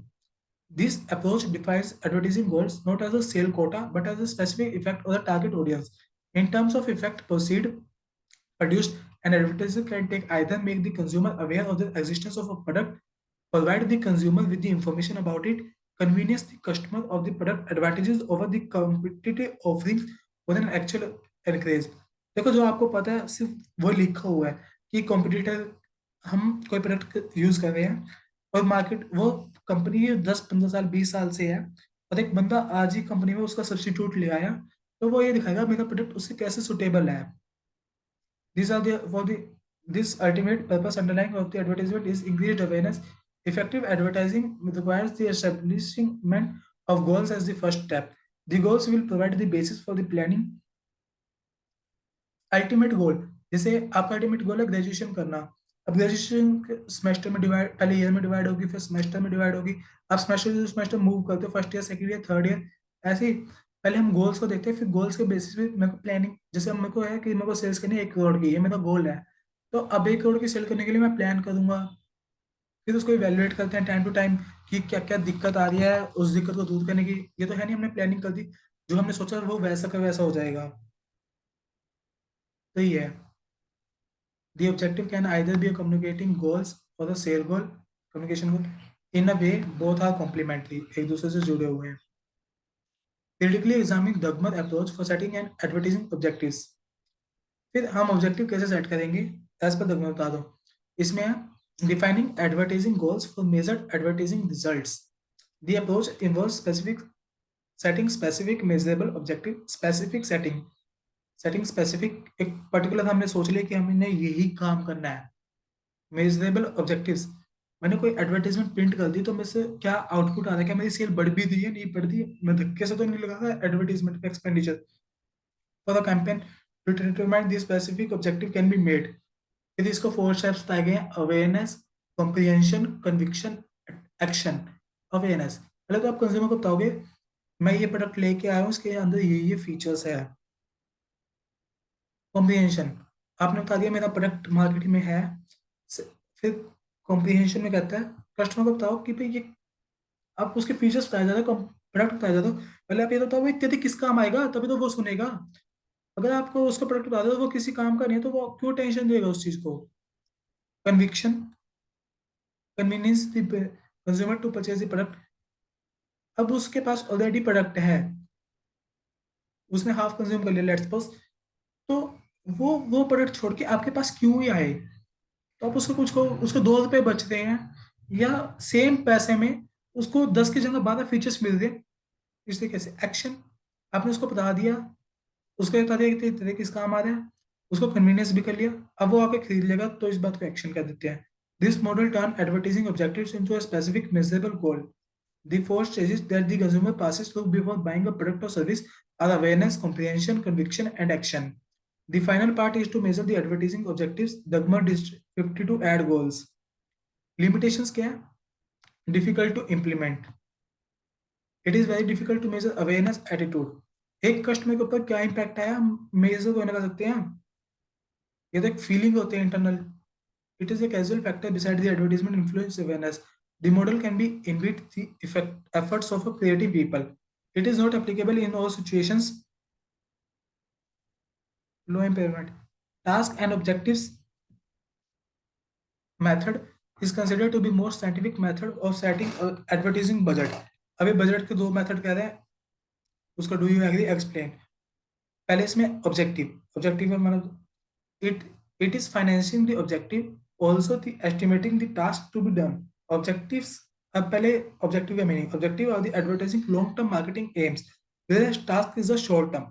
This approach defines advertising goals not as a sale quota but as a specific effect on the target audience. In terms of effect produced, an advertiser can take either make the consumer aware of the existence of a product, provide the consumer with the information about it, convenience the customer of the product advantages over the competitive offerings or an actual encourage. देखो जो आपको पता है सिर्फ वो लिखा हुआ है कि कॉम्पिटिटर हम कोई प्रोडक्ट यूज कर रहे हैं और मार्केट वो कंपनी 10 15 साल 20 साल से है और एक बंदा आज ही कंपनी में उसका सब्स्टिट्यूट ले आया तो वो ये दिखाएगा मेरा प्रोडक्ट उससे कैसे सुटेबल है. These are the for the this ultimate purpose underlying of the advertisement is increased awareness. Effective advertising requires the establishment of goals as the first step. The goals will provide the basis for the planning. Ultimate goal जैसे आपका ultimate goal है graduation करना. अब graduation semester में divide पहले year में divide होगी फिर सेमेस्टर में डिवाइड होगी. आप सेमेस्टर सेमेस्टर मूव करते हो first year second year third year ऐसे ही. पहले हम गोल्स को देखते हैं फिर गोल्स के बेसिस पे मेरे को प्लानिंग जैसे मेरे को है कि मेरे को सेल्स करनी है 1 करोड़ की ये मेरा गोल है. तो अब 1 करोड़ की सेल करने के लिए मैं प्लान करूंगा फिर उसको इवेलुएट करते हैं टाइम टू टाइम कि क्या क्या दिक्कत आ रही है उस दिक्कत को दूर करने की. ये तो है नहीं हमने प्लानिंग कर दी जो हमने सोचा वो वैसा का वैसा हो जाएगा. तो ये है. The objective can either be a communicating goals or the sale goal, communication goal. In a way, both are complementary. एक दूसरे से जुड़े हुए हैं. Critically examine Dugmar approach for setting and advertising objectives. फिर हम ऑब्जेक्टिव कैसे सेट करेंगे एज पर दगमर बता दो. इसमें defining advertising goals for measured advertising results. The approach involves specific measurable objective. Setting specific एक पर्टिकुलर हमने सोच लिया कि हमने यही काम करना है. मेजरेबल ऑब्जेक्टिव्स मैंने कोई एडवर्टाइजमेंट प्रिंट कर दी तो मेरे से क्या आउटपुट आ रहा है क्या मेरी सेल बढ़ भी रही है नहीं बढ़ रही है मैं धक्के से तो नहीं लगा था एडवर्टाइजमेंट पे expenditure for the campaign to determine the specific objective can be made. फिर इसको 4 स्टेप्स बताए गए हैं awareness comprehension conviction action. Awareness पहले तो आप कंज्यूमर को बताओगे मैं ये प्रोडक्ट लेके आया हूँ इसके अंदर ये फीचर्स है. कॉम्प्रिहेंशन आपने बता दिया मेरा प्रोडक्ट मार्केट में है. फिर कॉम्प्रिहेंशन में कहता है कस्टमर को बताओ कि भाई ये आप उसके फीचर्स बताया जा रहा है प्रोडक्ट बताया जा रहा है पहले आप ये बताओ इत्यादि किस काम आएगा तभी तो वो सुनेगा. अगर आपको उसका प्रोडक्ट बता दो वो किसी काम का नहीं है तो वो क्यों टेंशन देगा उस चीज को. Conviction convenience the consumer to purchase the product. अब उसके पास ऑलरेडी प्रोडक्ट है उसने हाफ कंज्यूम कर लिया लेट्स सपोज तो वो प्रोडक्ट छोड़ के आपके पास क्यों ही आए. तो आप उसको कुछ को उसको 2 रुपए बच रहे हैं या सेम पैसे में उसको 10 की जगह 12 फीचर्स मिल रहे हैं. इस तरीके से एक्शन आपने उसको बता दिया उसको बता दिया कि तेरे किस काम आ रहा है उसको कन्वीनियंस भी कर लिया अब वो आके खरीद लेगा तो इस बात को एक्शन कर देते हैं. This model turn advertising objectives into a specific measurable goal. The 4 stages that the consumer passes through before buying a product or service are awareness, comprehension, conviction, and action. The final part is to measure the advertising objectives. Dagmar 52 ad goals. Limitations क्या है? Difficult to implement. It is very difficult to measure awareness attitude. एक customer के ऊपर क्या impact आया हम major तो नहीं कर सकते हैं. ये तो एक फीलिंग होती है internal. It is a casual factor beside the advertisement influence awareness. The model can be indeed the efforts of a creative people. It is not applicable in all situations. Low impairment. Task and objectives method is considered to be more scientific method of setting advertising budget. अभी budget के 2 method कह रहे हैं उसका do you agree explain. पहले इसमें objective मतलब it is financing the objective also the estimating the task to be done. Objectives अब पहले ऑब्जेक्टिव का meaning objective are the advertising long term marketing aims where task is a short term.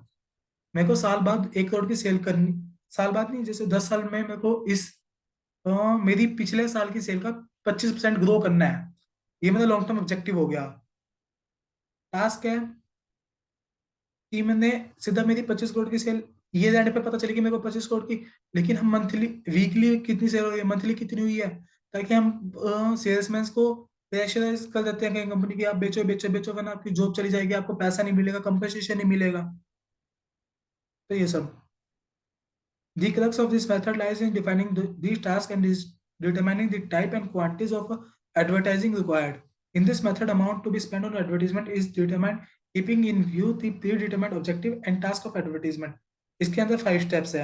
मेरे को साल बाद 1 करोड़ की cell करनी साल बाद नहीं जैसे 10 साल में मेरे को मेरी पिछले साल की सेल का 25% ग्रो करना है. ये मेरा लॉन्ग टर्म ऑब्जेक्टिव हो गया. टास्क है कि मैंने सीधा मेरी 25 करोड़ की सेल ये एंड पे पता चली कि मेरे को 25 करोड़ की लेकिन हम मंथली वीकली कितनी सेल हो रही है मंथली कितनी हुई है ताकि हम सेल्समैन को प्रेशराइज कर देते हैं कहीं कंपनी की आप बेचो बेचो बेचो वरना आपकी जॉब चली जाएगी आपको पैसा नहीं मिलेगा कंपनसेशन नहीं मिलेगा. तो ये सब the crux of this method lies in defining these tasks and determining the type and quantities of advertising required. In this method, amount to be spent on advertisement is determined keeping in view the predetermined objective and task of advertisement. इसके अंदर 5 steps है.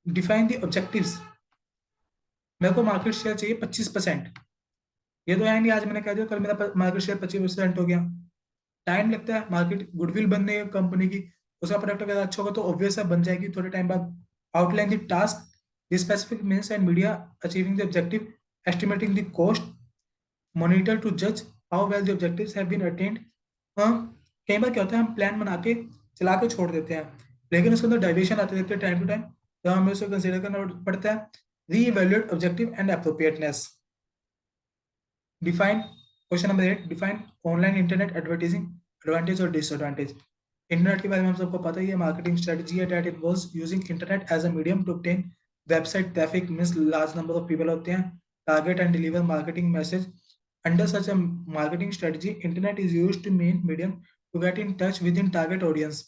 Define the objectives. मेरे को market share चाहिए 25%. ये तो है नहीं आज मैंने कह दिया कल मेरा मार्केट शेयर 25% हो गया. टाइम लगता है मार्केट गुडविल बनने कंपनी की. उसका प्रोडक्ट अगर अच्छा होगा तो ऑब्वियस है बन जाएगी थोड़े टाइम बाद. Outline the task, the specific means and media achieving the objective, estimating the cost, monitor to जज how well the objectives have been attained. कई बार क्या होता है हम प्लान बना के चला के छोड़ देते हैं लेकिन उसके अंदर डाइवेशन आते रहते हैं टाइम टू टाइम, तो हमें उसको कंसिडर करना पड़ता है. Reevaluate objective and appropriateness. Define question number 8. Define online internet advertising advantage और डिसएडवांटेज. इंटरनेट के बारे में हम सबको पता ही है. मार्केटिंग स्ट्रेटजी है that involves using internet as a medium to obtain website traffic. Means large number of people होते हैं. Target and deliver marketing message. Under such a marketing strategy, internet is used to main medium to get in touch within target audience.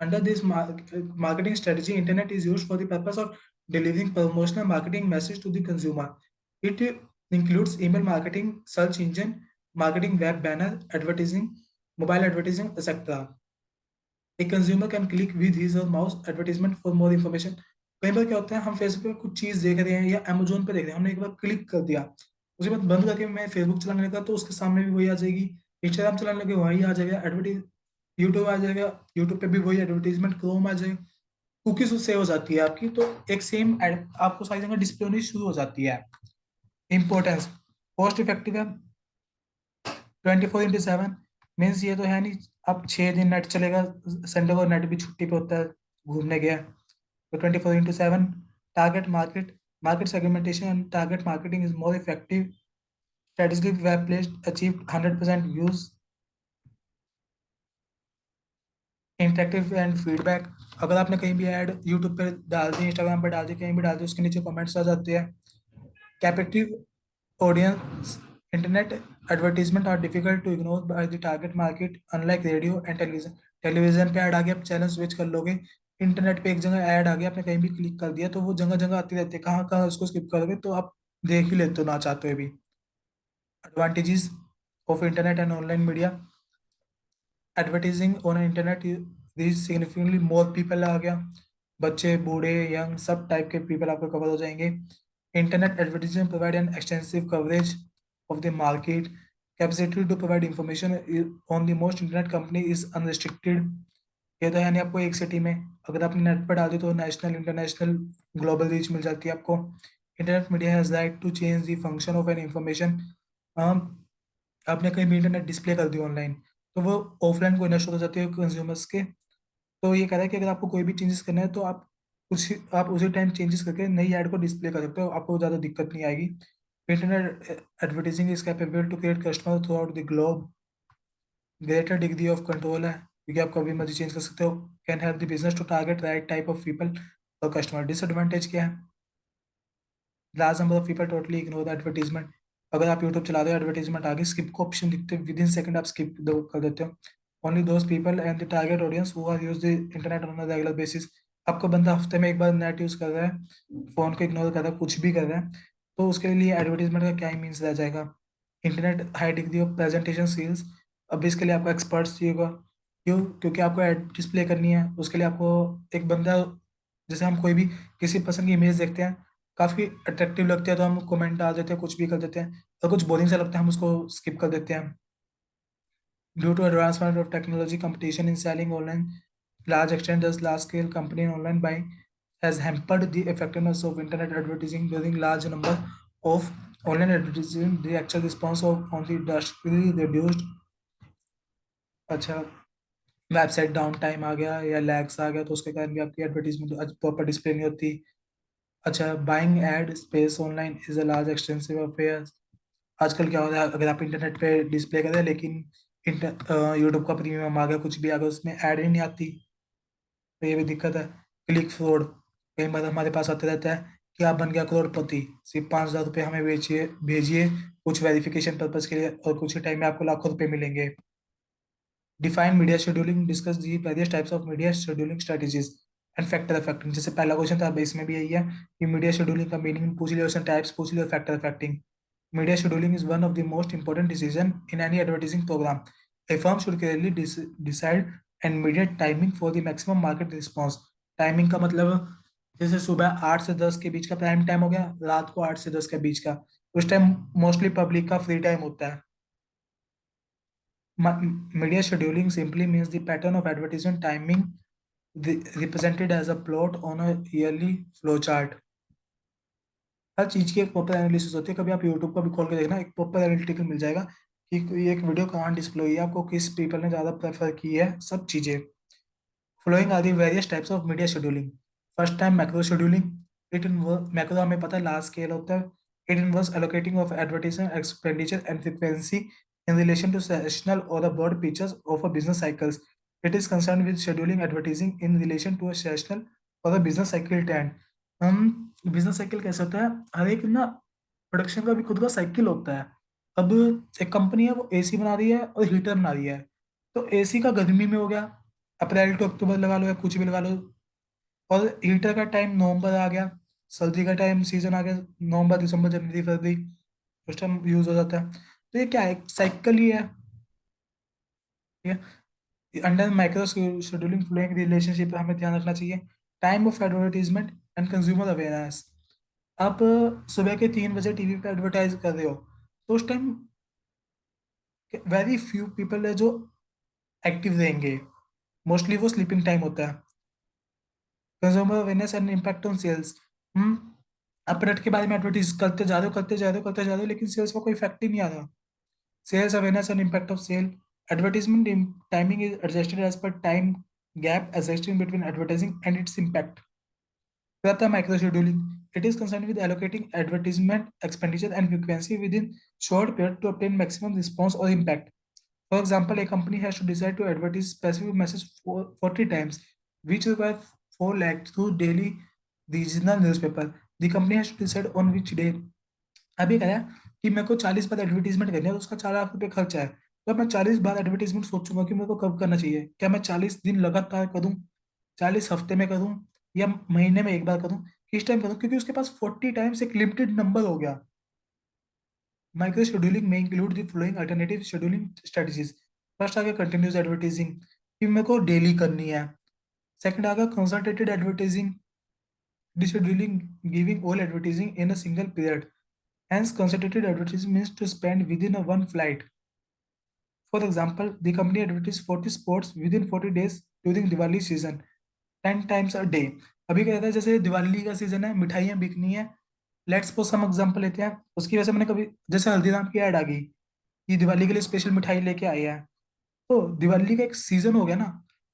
Under this marketing strategy, internet is used for the purpose of delivering promotional marketing message to the consumer. It includes email marketing, search engine marketing, web banner advertising, mobile advertising, etc. A consumer can click with his or mouse advertisement for more information. कई बार क्या होता है हम Facebook पे कुछ चीज देख रहे हैं या अमेजोन पे देख रहे हैं, हमने एक बार क्लिक कर दिया, उसके बाद बंद करके मैं फेसबुक चलाने लगा तो उसके सामने भी वही आ जाएगी. इंस्टाग्राम चलाने लगे वही आ जाएगा एडवर्टीज. यूट्यूब आ जाएगा, यूट्यूब पे भी वही एडवर्टीजमेंट. क्रोम आ जाएगा. कुकीज सेव हो जाती है आपकी तो एक सेम एड आपको सारी जगह डिस्प्ले होनी शुरू हो जाती है. इंपॉर्टेंस कॉस्ट इफेक्टिव है. 24/7 मीन्स ये तो है नहीं अब 6 दिन नेट चलेगा, संडे को नेट भी छुट्टी पे होता है, घूमने गया तो 24/7. Target market market segmentation and target marketing is more effective. Strategic web placed achieved 100% views. Interactive and feedback. अगर आपने कहीं भी ऐड यूट्यूब पे डाल दी, इंस्टाग्राम पे डाल दी, कहीं भी डाल दी, उसके नीचे कमेंट्स आ जाते हैं. Captive audience. Internet advertisement are difficult to ignore by the target market unlike radio and television. Television पे ऐड आ गया आप चैनल स्विच कर लोगे. इंटरनेट पे एक जगह ऐड आ गया आपने कहीं भी क्लिक कर दिया तो वो जगह जगह आती रहती है, कहाँ कहाँ उसको स्किप करोगे तो आप देख ही लेते हो ना चाहते हुए भी. Advantages of internet and online media. Advertising on internet reach significantly more people. आ गया बच्चे बूढ़े यंग सब टाइप के पीपल आपको कवर हो जाएंगे. Internet advertising provide an extensive coverage of the market. Capacity to provide information on the most internet company is unrestricted. ये तो है नहीं आपको एक सिटी में अगर आपने नेट पर डाल दी तो नेशनल इंटरनेशनल ग्लोबल रीच मिल जाती है आपको. Internet media has right to change the function of an information. आपने कहीं भी इंटरनेट डिस्प्ले कर दी ऑनलाइन तो वो ऑफलाइन कोई नष्ट हो जाती है कंज्यूमर्स के. तो ये कह रहा है कि अगर आपको कोई भी चेंजेस करना है तो आप उसी टाइम चेंजेस करके नई ऐड को डिस्प्ले कर सकते हो, आपको ज़्यादा दिक्कत नहीं आएगी. Internet advertising is capable to create customer throughout the globe. Greater degree of control है क्योंकि आप कभी मर्जी चेंज कर सकते हो. Can help the business to target right type of people और कस्टमर. डिसएडवांटेज क्या है? Large number of people totally ignore the advertisement. अगर आप यूट्यूब चला रहे हो एडवर्टीजमेंट आगे स्किप को ऑप्शन दिखते हैं विद इन सेकंड आप स्किप कर देते हो. Only those people and the target audience who are use the internet on a regular basis. आपका बंदा हफ्ते में एक बार नेट यूज कर रहा है, फोन को इग्नोर कर रहा है, कुछ भी कर रहा है तो उसके लिए एडवर्टीजमेंट का क्या ही मीन्स रह जाएगा. Internet high degree of presentation skills. अब इसके लिए आपको एक्सपर्ट्स चाहिए होगा. क्यों? क्योंकि आपको एड डिस्प्ले करनी है उसके लिए आपको एक बंदा, जैसे हम कोई भी किसी पर्सन की इमेज देखते हैं काफी अट्रैक्टिव लगती है तो हम कमेंट डाल देते हैं कुछ भी कर देते हैं, और कुछ बोरिंग सा लगता है हम उसको स्किप कर देते हैं. Due to advancement of technology competition in selling online large extent does large scale company and online buying has hampered the effectiveness of internet advertising during large number of online advertising. The actual response of on the drastically reduced. अच्छा website down time आ गया या lags आ गया तो उसके कारण भी आपकी advertisement proper display नहीं होती. अच्छा buying ad space online is a large extensive affair. आजकल क्या हो रहा है अगर आप इंटरनेट पे डिस्प्ले करें लेकिन यूट्यूब का प्रीमियम आ गया कुछ भी आ गया उसमें ऐड ही नहीं आती तो ये भी दिक्कत है. Click fraud. कई बार हमारे पास आते रहता है कि आप बन गया करोड़पति, सिर्फ 5,000 रुपये हमें बेचिए भेजिए कुछ वेरिफिकेशन पर्पज के लिए और कुछ ही टाइम में आपको लाखों रुपए मिलेंगे. Define media scheduling. Discuss the various types of media scheduling strategies and factor affecting. जैसे पहला क्वेश्चन था इसमें भी यही है कि मीडिया शेड्यूलिंग का मीनिंग पूछ लिया, उसने टाइप्स पूछ लिया, factor affecting. Media scheduling is one of the most important decision in any advertising program. A firm should clearly decide and mediate timing for the maximum market response. Timing का मतलब जैसे सुबह 8 से 10 के बीच का प्राइम टाइम हो गया, रात को 8 से 10 के बीच का, उस टाइम मोस्टली पब्लिक का फ्री टाइम होता है. Media scheduling simply means the pattern of advertisement timing represented as a plot on a yearly flow chart. हर चीज की एक प्रॉपर एनालिसिस होती है. कभी आप यूट्यूब का भी खोल के देखना, एक प्रॉपर एनालिटिकल मिल जाएगा कि ये एक वीडियो कहाँ डिस्प्ले हुई है, आपको किस पीपल ने ज्यादा प्रेफर की है, सब चीजें. Following are the various types of media scheduling. First time macro scheduling. It involves macro हमें पता है large scale होता है. It involves allocating of advertising expenditure and frequency in relation to seasonal or the broad pictures of a business cycles. It is concerned with scheduling advertising in relation to a seasonal or a business cycle trend. हम business cycle कैसे होता है, हर एक ना production का भी खुद का साइकिल होता है. अब एक कंपनी है, वो एसी बना रही है और हीटर बना रही है. तो एसी का गर्मी में हो गया, अप्रैल टू अक्टूबर लगा लो या कुछ भी लगा लो. और हीटर का टाइम नवंबर आ गया, सर्दी का टाइम सीजन आ गया, नवंबर दिसंबर जनवरी फरवरी, उस टाइम यूज हो जाता है. तो ये क्या है, एक साइकिल ही है. ठीक है. Under micro scheduling flowing relationship हमें ध्यान रखना चाहिए. Time of advertisement and consumer awareness. आप सुबह के 3 बजे टीवी पे एडवर्टाइज कर रहे हो, तो उस टाइम वेरी फ्यू पीपल है जो एक्टिव रहेंगे. मोस्टली वो स्लीपिंग टाइम होता है. Consumer awareness and impact on sales. हम आप प्रोडक्ट के बारे में एडवर्टीज करते जा रहे हो, करते जा रहे हो, करते जा रहे हो, लेकिन सेल्स का कोई इफेक्ट ही नहीं आ रहा. Sales awareness and impact of sale. Advertisement timing is adjusted as per time gap existing between advertising and its impact. Prata microscheduling. It is concerned with allocating advertisement expenditure and frequency within short period to obtain maximum response or impact. For example, a company has to decide to advertise specific message 40 times, which require 4 lakh through daily regional newspaper. The company has to decide on which day. अभी क्या है कि मेरे को 40 बार advertisement करनी है, तो उसका 4 लाख रुपये खर्चा है. तो मैं 40 बार एडवर्टीजमेंट सोचूंगा कि मेरे को कब करना चाहिए. क्या मैं 40 दिन लगातार करूं, 40 हफ्ते में करूं, या महीने में एक बार करूं, किस टाइम करूं, क्योंकि उसके पास 40 टाइम्स एक लिमिटेड नंबर हो गया. माइक्रो शेड्यूलिंग में include the following alternative scheduling strategies. First आ गया कंटिन्यूस एडवर्टाइजिंग, कि मेरे को डेली करनी है. सेकंड आ गया concentrated advertising, descheduling, giving all advertising in a single period. Hence, concentrated advertising means to spend within a one flight. For example, the company advertises 40 sports within 40 days during Diwali season, 10 times a day. अभी क्या रहता है, जैसे दिवाली का season है, मिठाइयाँ bikini है. Let's suppose some example लेते हैं. उसकी वजह से मैंने कभी, जैसे हल्दीराम की ऐड आ गई, ये दिवाली के लिए स्पेशल मिठाई लेके आई है. तो दिवाली का एक सीजन हो गया ना.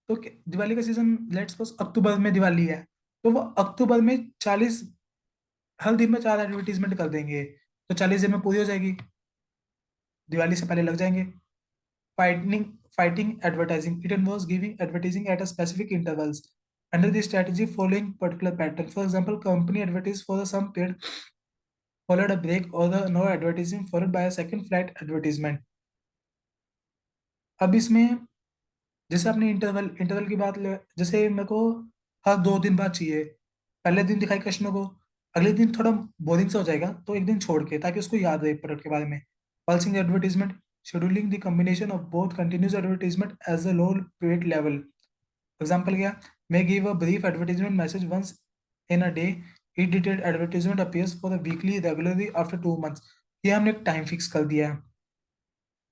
तो दिवाली का सीजन लेट्स सपोज अक्टूबर में दिवाली है, तो वो अक्टूबर में 40, हर दिन में 4 एडवर्टीजमेंट कर देंगे, तो 40 दिन में पूरी हो जाएगी, दिवाली से पहले लग जाएंगे. Fighting fighting advertising. It involves giving advertising at a specific intervals under the strategy following particular pattern. For example, company advertise for some period, followed a break, or the no advertising followed by a second flight advertisement. अब इसमें जैसे आपने interval interval की बात जैसे मेरे को हर 2 दिन बाद चाहिए. पहले दिन दिखाई कस्टमर को, अगले दिन थोड़ा बोरिंग सा हो जाएगा, तो एक दिन छोड़ के, ताकि उसको याद रहे प्रोडक्ट के बारे में. Pulsing advertisement. Scheduling the combination of both continuous advertisement as a low period level. Example क्या, may give a brief advertisement message once in a day. A detailed advertisement appears for the weekly regularly after 2 months. ये हमने एक time fix कर दिया है.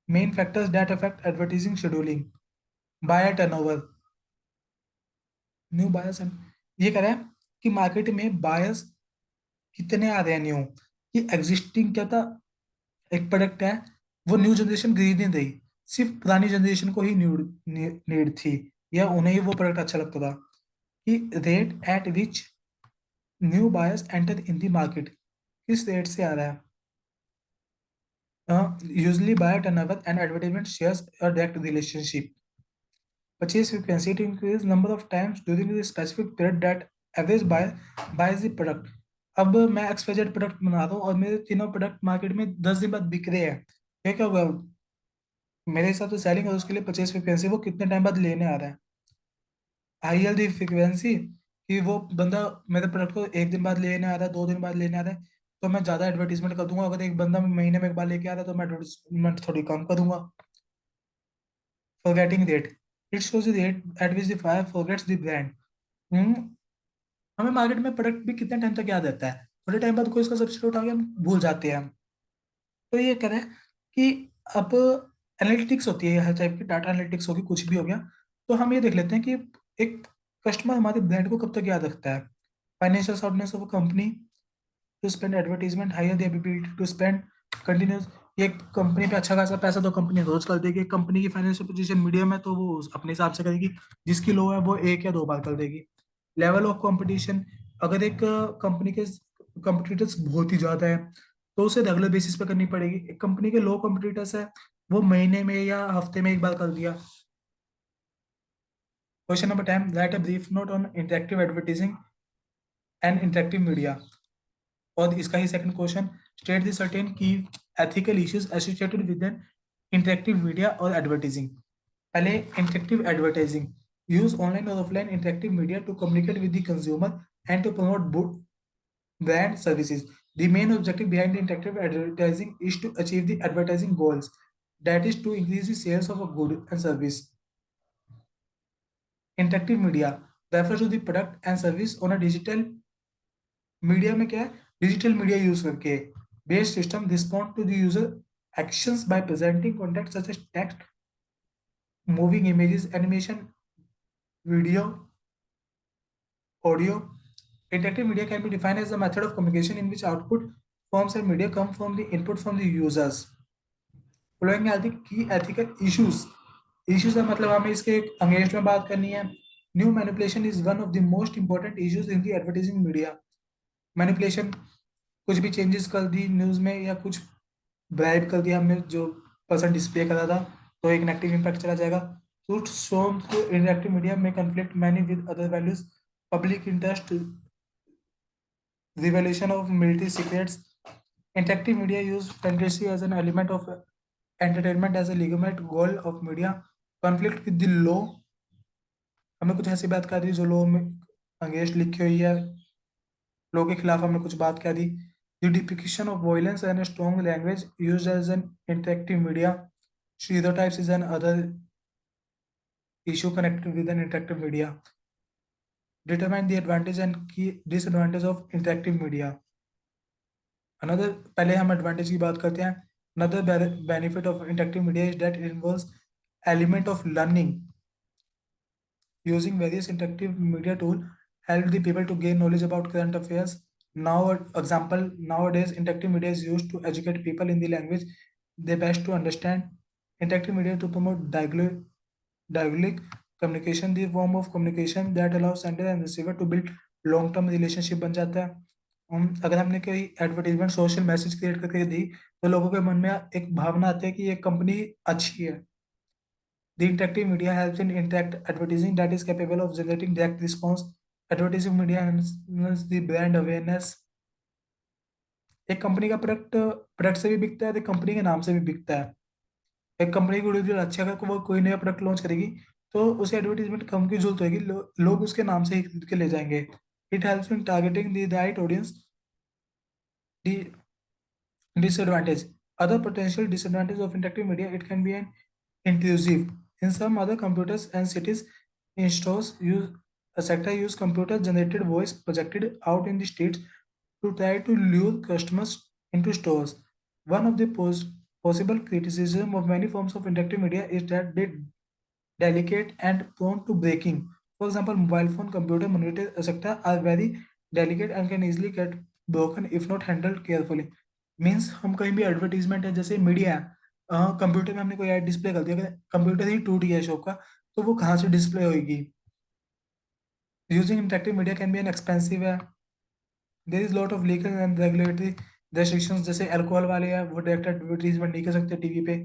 Main factors that affect advertising scheduling. Buyer turnover, new buyers and, ये कह रहा है कि मार्केट में बायर्स कितने आ रहे हैं न्यू. कि एग्जिस्टिंग क्या था, एक प्रोडक्ट है, वो न्यू जनरेशन खरीद नहीं रही, सिर्फ पुरानी जनरेशन को ही नीड थी, या उन्हें ही वो प्रोडक्ट अच्छा लगता था. कि rate at which new buyers enter in the market, किस रेट से आ रहा है. Usually buyer turnover and advertisement shares a direct relationship. Purchase frequency to increase number of times during the specific period that average buyer buys the product. अब मैं XYZ product बना रहा हूँ और मेरे तीनों प्रोडक्ट मार्केट में 10 दिन बाद बिक रहे हैं. क्या क्या होगा, मेरे हिसाब से सेलिंग है, उसके लिए परचेज फ्रीक्वेंसी वो कितने टाइम बाद लेने आ रहा है. हाई हेल्दी फ्रीक्वेंसी, कि वो बंदा मेरे प्रोडक्ट को 1 दिन बाद लेने आ रहा है, 2 दिन बाद लेने आ रहा है. तो मैं ज्यादा एडवर्टीजमेंट कर दूंगा। अगर एक बंदा महीने में एक बार लेके आ रहा है तो मैं एडवर्टीजमेंट थोड़ी कम करूंगा। Forgetting rate, it shows the rate at which the fire forgets the brand. हमें मार्केट में प्रोडक्ट भी कितने टाइम तक याद रहता है, थोड़े टाइम बाद कोई इसका सब्स्टिट्यूट आ गया हम भूल जाते हैं। तो ये करें कि अब एनालिटिक्स होती है, हर टाइप की डाटा एनालिटिक्स होगी, कुछ भी हो गया। तो हम ये देख लेते हैं कि एक कस्टमर हमारे ब्रांड को कब तक याद रखता है। Financial soundness of a company to spend advertisement, higher the ability to spend continuous. ये कंपनी पे अच्छा खासा पैसा तो कंपनी रोज कर देगी। कंपनी की फाइनेंशियल पोजीशन मीडियम है तो वो अपने हिसाब से करेगी, जिसकी लो है वो एक या दो बार कर देगी। लेवल ऑफ कंपटीशन, अगर एक कंपनी के कंपटीटर्स बहुत ही ज्यादा है तो उसे रेगुलर बेसिस पे करनी पड़ेगी। एक कंपनी के लो कंपटीटर्स है, वो महीने में या हफ्ते में एक बार कर दिया। Question number 10, write a brief note on interactive advertising and interactive media. और इसका ही second question, state the certain key ethical issues associated with an interactive media और एडवर्टाइजिंग। पहले इंटरेक्टिव एडवर्टाइजिंग, यूज ऑनलाइन और offline interactive media to communicate with the consumer and to promote brand services. The main objective behind the interactive advertising is to achieve the advertising goals, that is to increase the sales of a good and service. Interactive media refers to the product and service on a digital media में क्या है, digital media use करके based system respond to the user actions by presenting content such as text, moving images, animation, video, audio. Interactive media can be defined as a method of communication in which output forms and media come from the input from the users. Following are the key ethical issues. Issues का मतलब हमें इसके अंग्रेजी में बात करनी है। New manipulation is one of the most important issues in the advertising media. Manipulation, कुछ भी चेंजेस कर दी न्यूज में या कुछ ब्राइब कर दिया हमने जो पर्सन डिस्प्ले करा था, तो एक नेगेटिव इम्पैक्ट चला जाएगा। Truth shown through interactive media may conflict many with other values, public interest, revelation of military secrets. Interactive media use fantasy as an element of entertainment as a legitimate goal of media. Conflict with the law, हमें कुछ ऐसी बात कर दी जो law में अंगेज लिखी हुई है, लॉ के खिलाफ हमने कुछ बात कर दी। The depiction of violence and a strong language used as an interactive media. Stereotypes is another issue connected with an interactive media. Determine the advantage and key disadvantage of interactive media. Another, पहले हम advantage की बात करते हैं। Another benefit of interactive media is that it involves element of learning. Using various interactive media tools help the people to gain knowledge about current affairs. Now, example, nowadays interactive media is used to educate people in the language they best to understand. Interactive media to promote dialogue communication, the form of communication that allows sender and receiver to build long term relationship बन जाता है। अगर हमने कोई advertisement social message create करके दी तो लोगों के मन में एक भावना आती है कि ये कंपनी अच्छी है। The interactive media helps in interact advertising that is capable of generating direct response. Advertising media enhances the brand awareness. एक कंपनी का प्रोडक्ट प्रोडक्ट से भी बिकता है, एक कंपनी के नाम से भी बिकता है। एक कंपनी की गुडविल अच्छी, अगर वो कोई नया प्रोडक्ट लॉन्च करेगी तो उसे एडवर्टीजमेंट कम की जरूरत होगी, लोग उसके नाम से ही खरीद के ले जाएंगे। It helps in targeting the right audience. The disadvantage, other potential disadvantage of interactive media, it can be an intrusive. In some other computers and cities, in stores, use a sector use computer generated voice projected out in the streets to try to lure customers into stores. One of the possible criticism of many forms of interactive media is that they delicate and prone to breaking. For example, mobile phone, computer, monitor, etc. are very delicate and can easily get broken if not handled carefully. Means हम कहीं भी advertisement है, जैसे media है, computer में हमने कोई add display कर दिया, अगर कंप्यूटर ही टूट गया शॉप का तो वो कहाँ से डिस्प्ले होगी। Using interactive media can be an expensive है। There is lot of legal and regulatory restrictions, जैसे अल्कोहल वाले हैं वो डायरेक्ट एडवर्टीजमेंट नहीं कर सकते टीवी पे।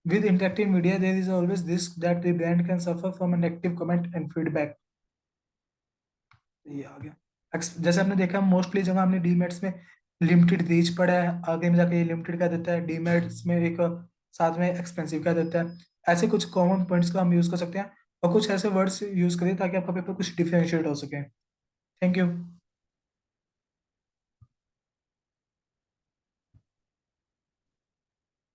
With interactive media, there is always risk that the brand can suffer from a negative comment and feedback. ये आ गया। जैसे आपने देखा मोस्टली जगह हमने डीमेट्स में लिमिटेड रीच पड़ा है, आगे में जाके ये लिमिटेड का देता है, डीमेट्स में एक साथ में एक्सपेंसिव का देता है। ऐसे कुछ कॉमन पॉइंट्स का हम यूज कर सकते हैं और कुछ ऐसे वर्ड्स यूज करें ताकि आपका पेपर कुछ डिफरेंशिएट हो सके। Thank you.